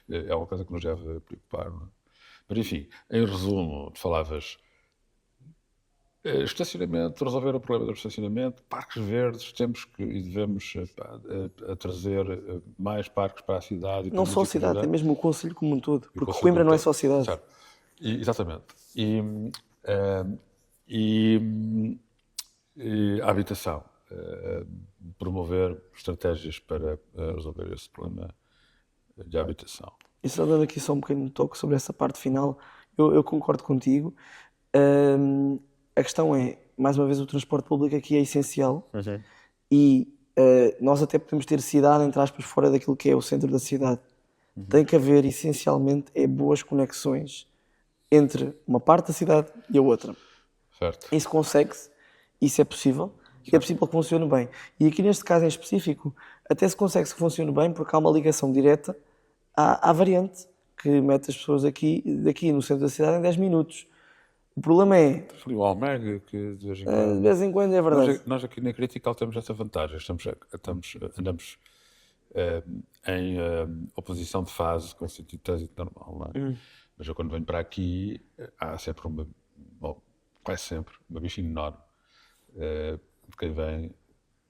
é uma coisa que nos deve preocupar, não é? Mas, enfim, em resumo, tu falavas estacionamento, resolver o problema do estacionamento, parques verdes, temos que e devemos a trazer mais parques para a cidade e para Não a só a música cidade, é viver, mesmo o concelho como um todo, e o porque conceito Coimbra como não é todo. só cidade. Certo. Exatamente. Eh, e a habitação. Promover estratégias para resolver esse problema de habitação. E só dando aqui só um pequeno toque sobre essa parte final, eu concordo contigo. A questão é, mais uma vez, o transporte público aqui é essencial e nós até podemos ter cidade, entre aspas, fora daquilo que é o centro da cidade. Tem que haver, essencialmente, boas conexões entre uma parte da cidade e a outra. Certo. Isso consegue-se, isso é possível, e é possível que funcione bem. E aqui neste caso em específico, até se consegue que funcione bem porque há uma ligação direta à variante que mete as pessoas daqui no centro da cidade em 10 minutos. O problema é, Foi o Almega que de vez em quando. de vez em quando é verdade. Nós aqui na Critical temos essa vantagem. Andamos em oposição de fase com o sentido de trânsito normal, não é? Mas eu quando venho para aqui há sempre quase sempre, uma bichinha enorme de quem vem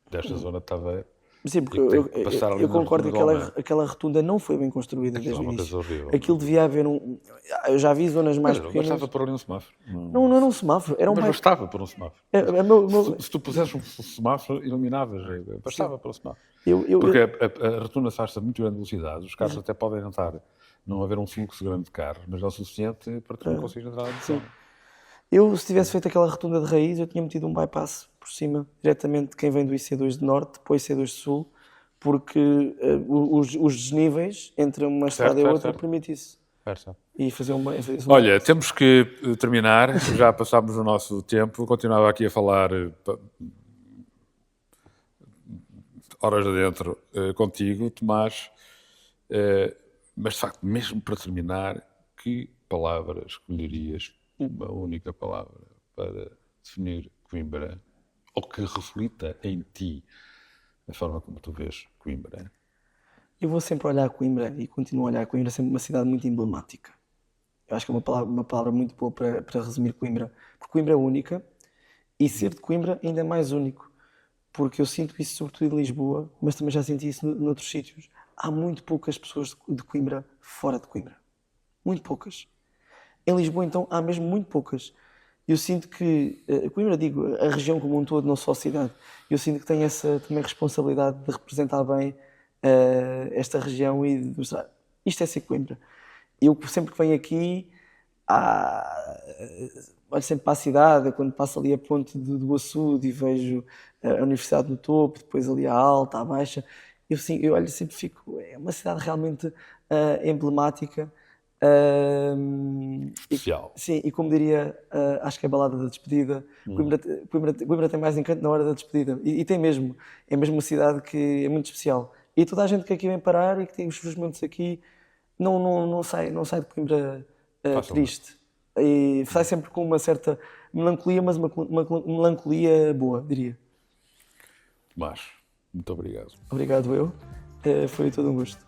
desta zona de Taveira Sim, e porque que tem que passar ali eu na concordo rotunda que do Almega. aquela rotunda não foi bem construída Aquilo é desde o uma início. coisa horrível. Aquilo devia haver um. Eu já vi zonas mais Mas pequenas. bastava pôr ali um semáforo. Não era um semáforo, era um Mas bairro. bastava pôr um semáforo. Se tu pusesses um semáforo, iluminavas. Bastava pôr um semáforo. Porque a rotunda faz-se a muito grande velocidade. Os carros até podem não haver um fluxo grande de carros, mas é o suficiente para tu não conseguires entrar na zona. Se tivesse feito aquela rotunda de raiz, eu tinha metido um bypass por cima, diretamente de quem vem do IC2 de Norte, depois IC2 de Sul, porque os desníveis entre uma estrada e outra permite isso. Certo. E fazer uma. Olha, temos que terminar, já passámos o nosso tempo, continuava aqui a falar horas adentro contigo, Tomás, mas de facto, mesmo para terminar, que palavra escolherias, uma única palavra, para definir Coimbra, ou que reflita em ti a forma como tu vês Coimbra? Eu vou sempre olhar Coimbra e continuo a olhar Coimbra sempre uma cidade muito emblemática. Eu acho que é uma palavra muito boa para resumir Coimbra, porque Coimbra é única e ser de Coimbra ainda é mais único, porque eu sinto isso sobretudo em Lisboa, mas também já senti isso noutros sítios. Há muito poucas pessoas de Coimbra fora de Coimbra. Muito poucas. Em Lisboa, então, há mesmo muito poucas. Eu sinto que, Coimbra, digo, a região como um todo, não só a cidade, eu sinto que tenho essa também responsabilidade de representar bem esta região e de mostrar, isto é ser Coimbra. Eu sempre que venho aqui, olho sempre para a cidade, quando passo ali a ponte do Açude e vejo a Universidade no topo, depois ali a alta, a baixa, eu olho sempre e fico, é uma cidade realmente emblemática. Especial. Sim, e como diria, acho que é a balada da despedida, Coimbra tem mais encanto na hora da despedida. E tem mesmo, é mesmo uma cidade que é muito especial. E toda a gente que aqui vem parar e que tem os seus momentos aqui, não sai de Coimbra triste. E sai sempre com uma certa melancolia, mas uma melancolia boa, diria. Tomás, muito obrigado. Obrigado eu, foi todo um gosto.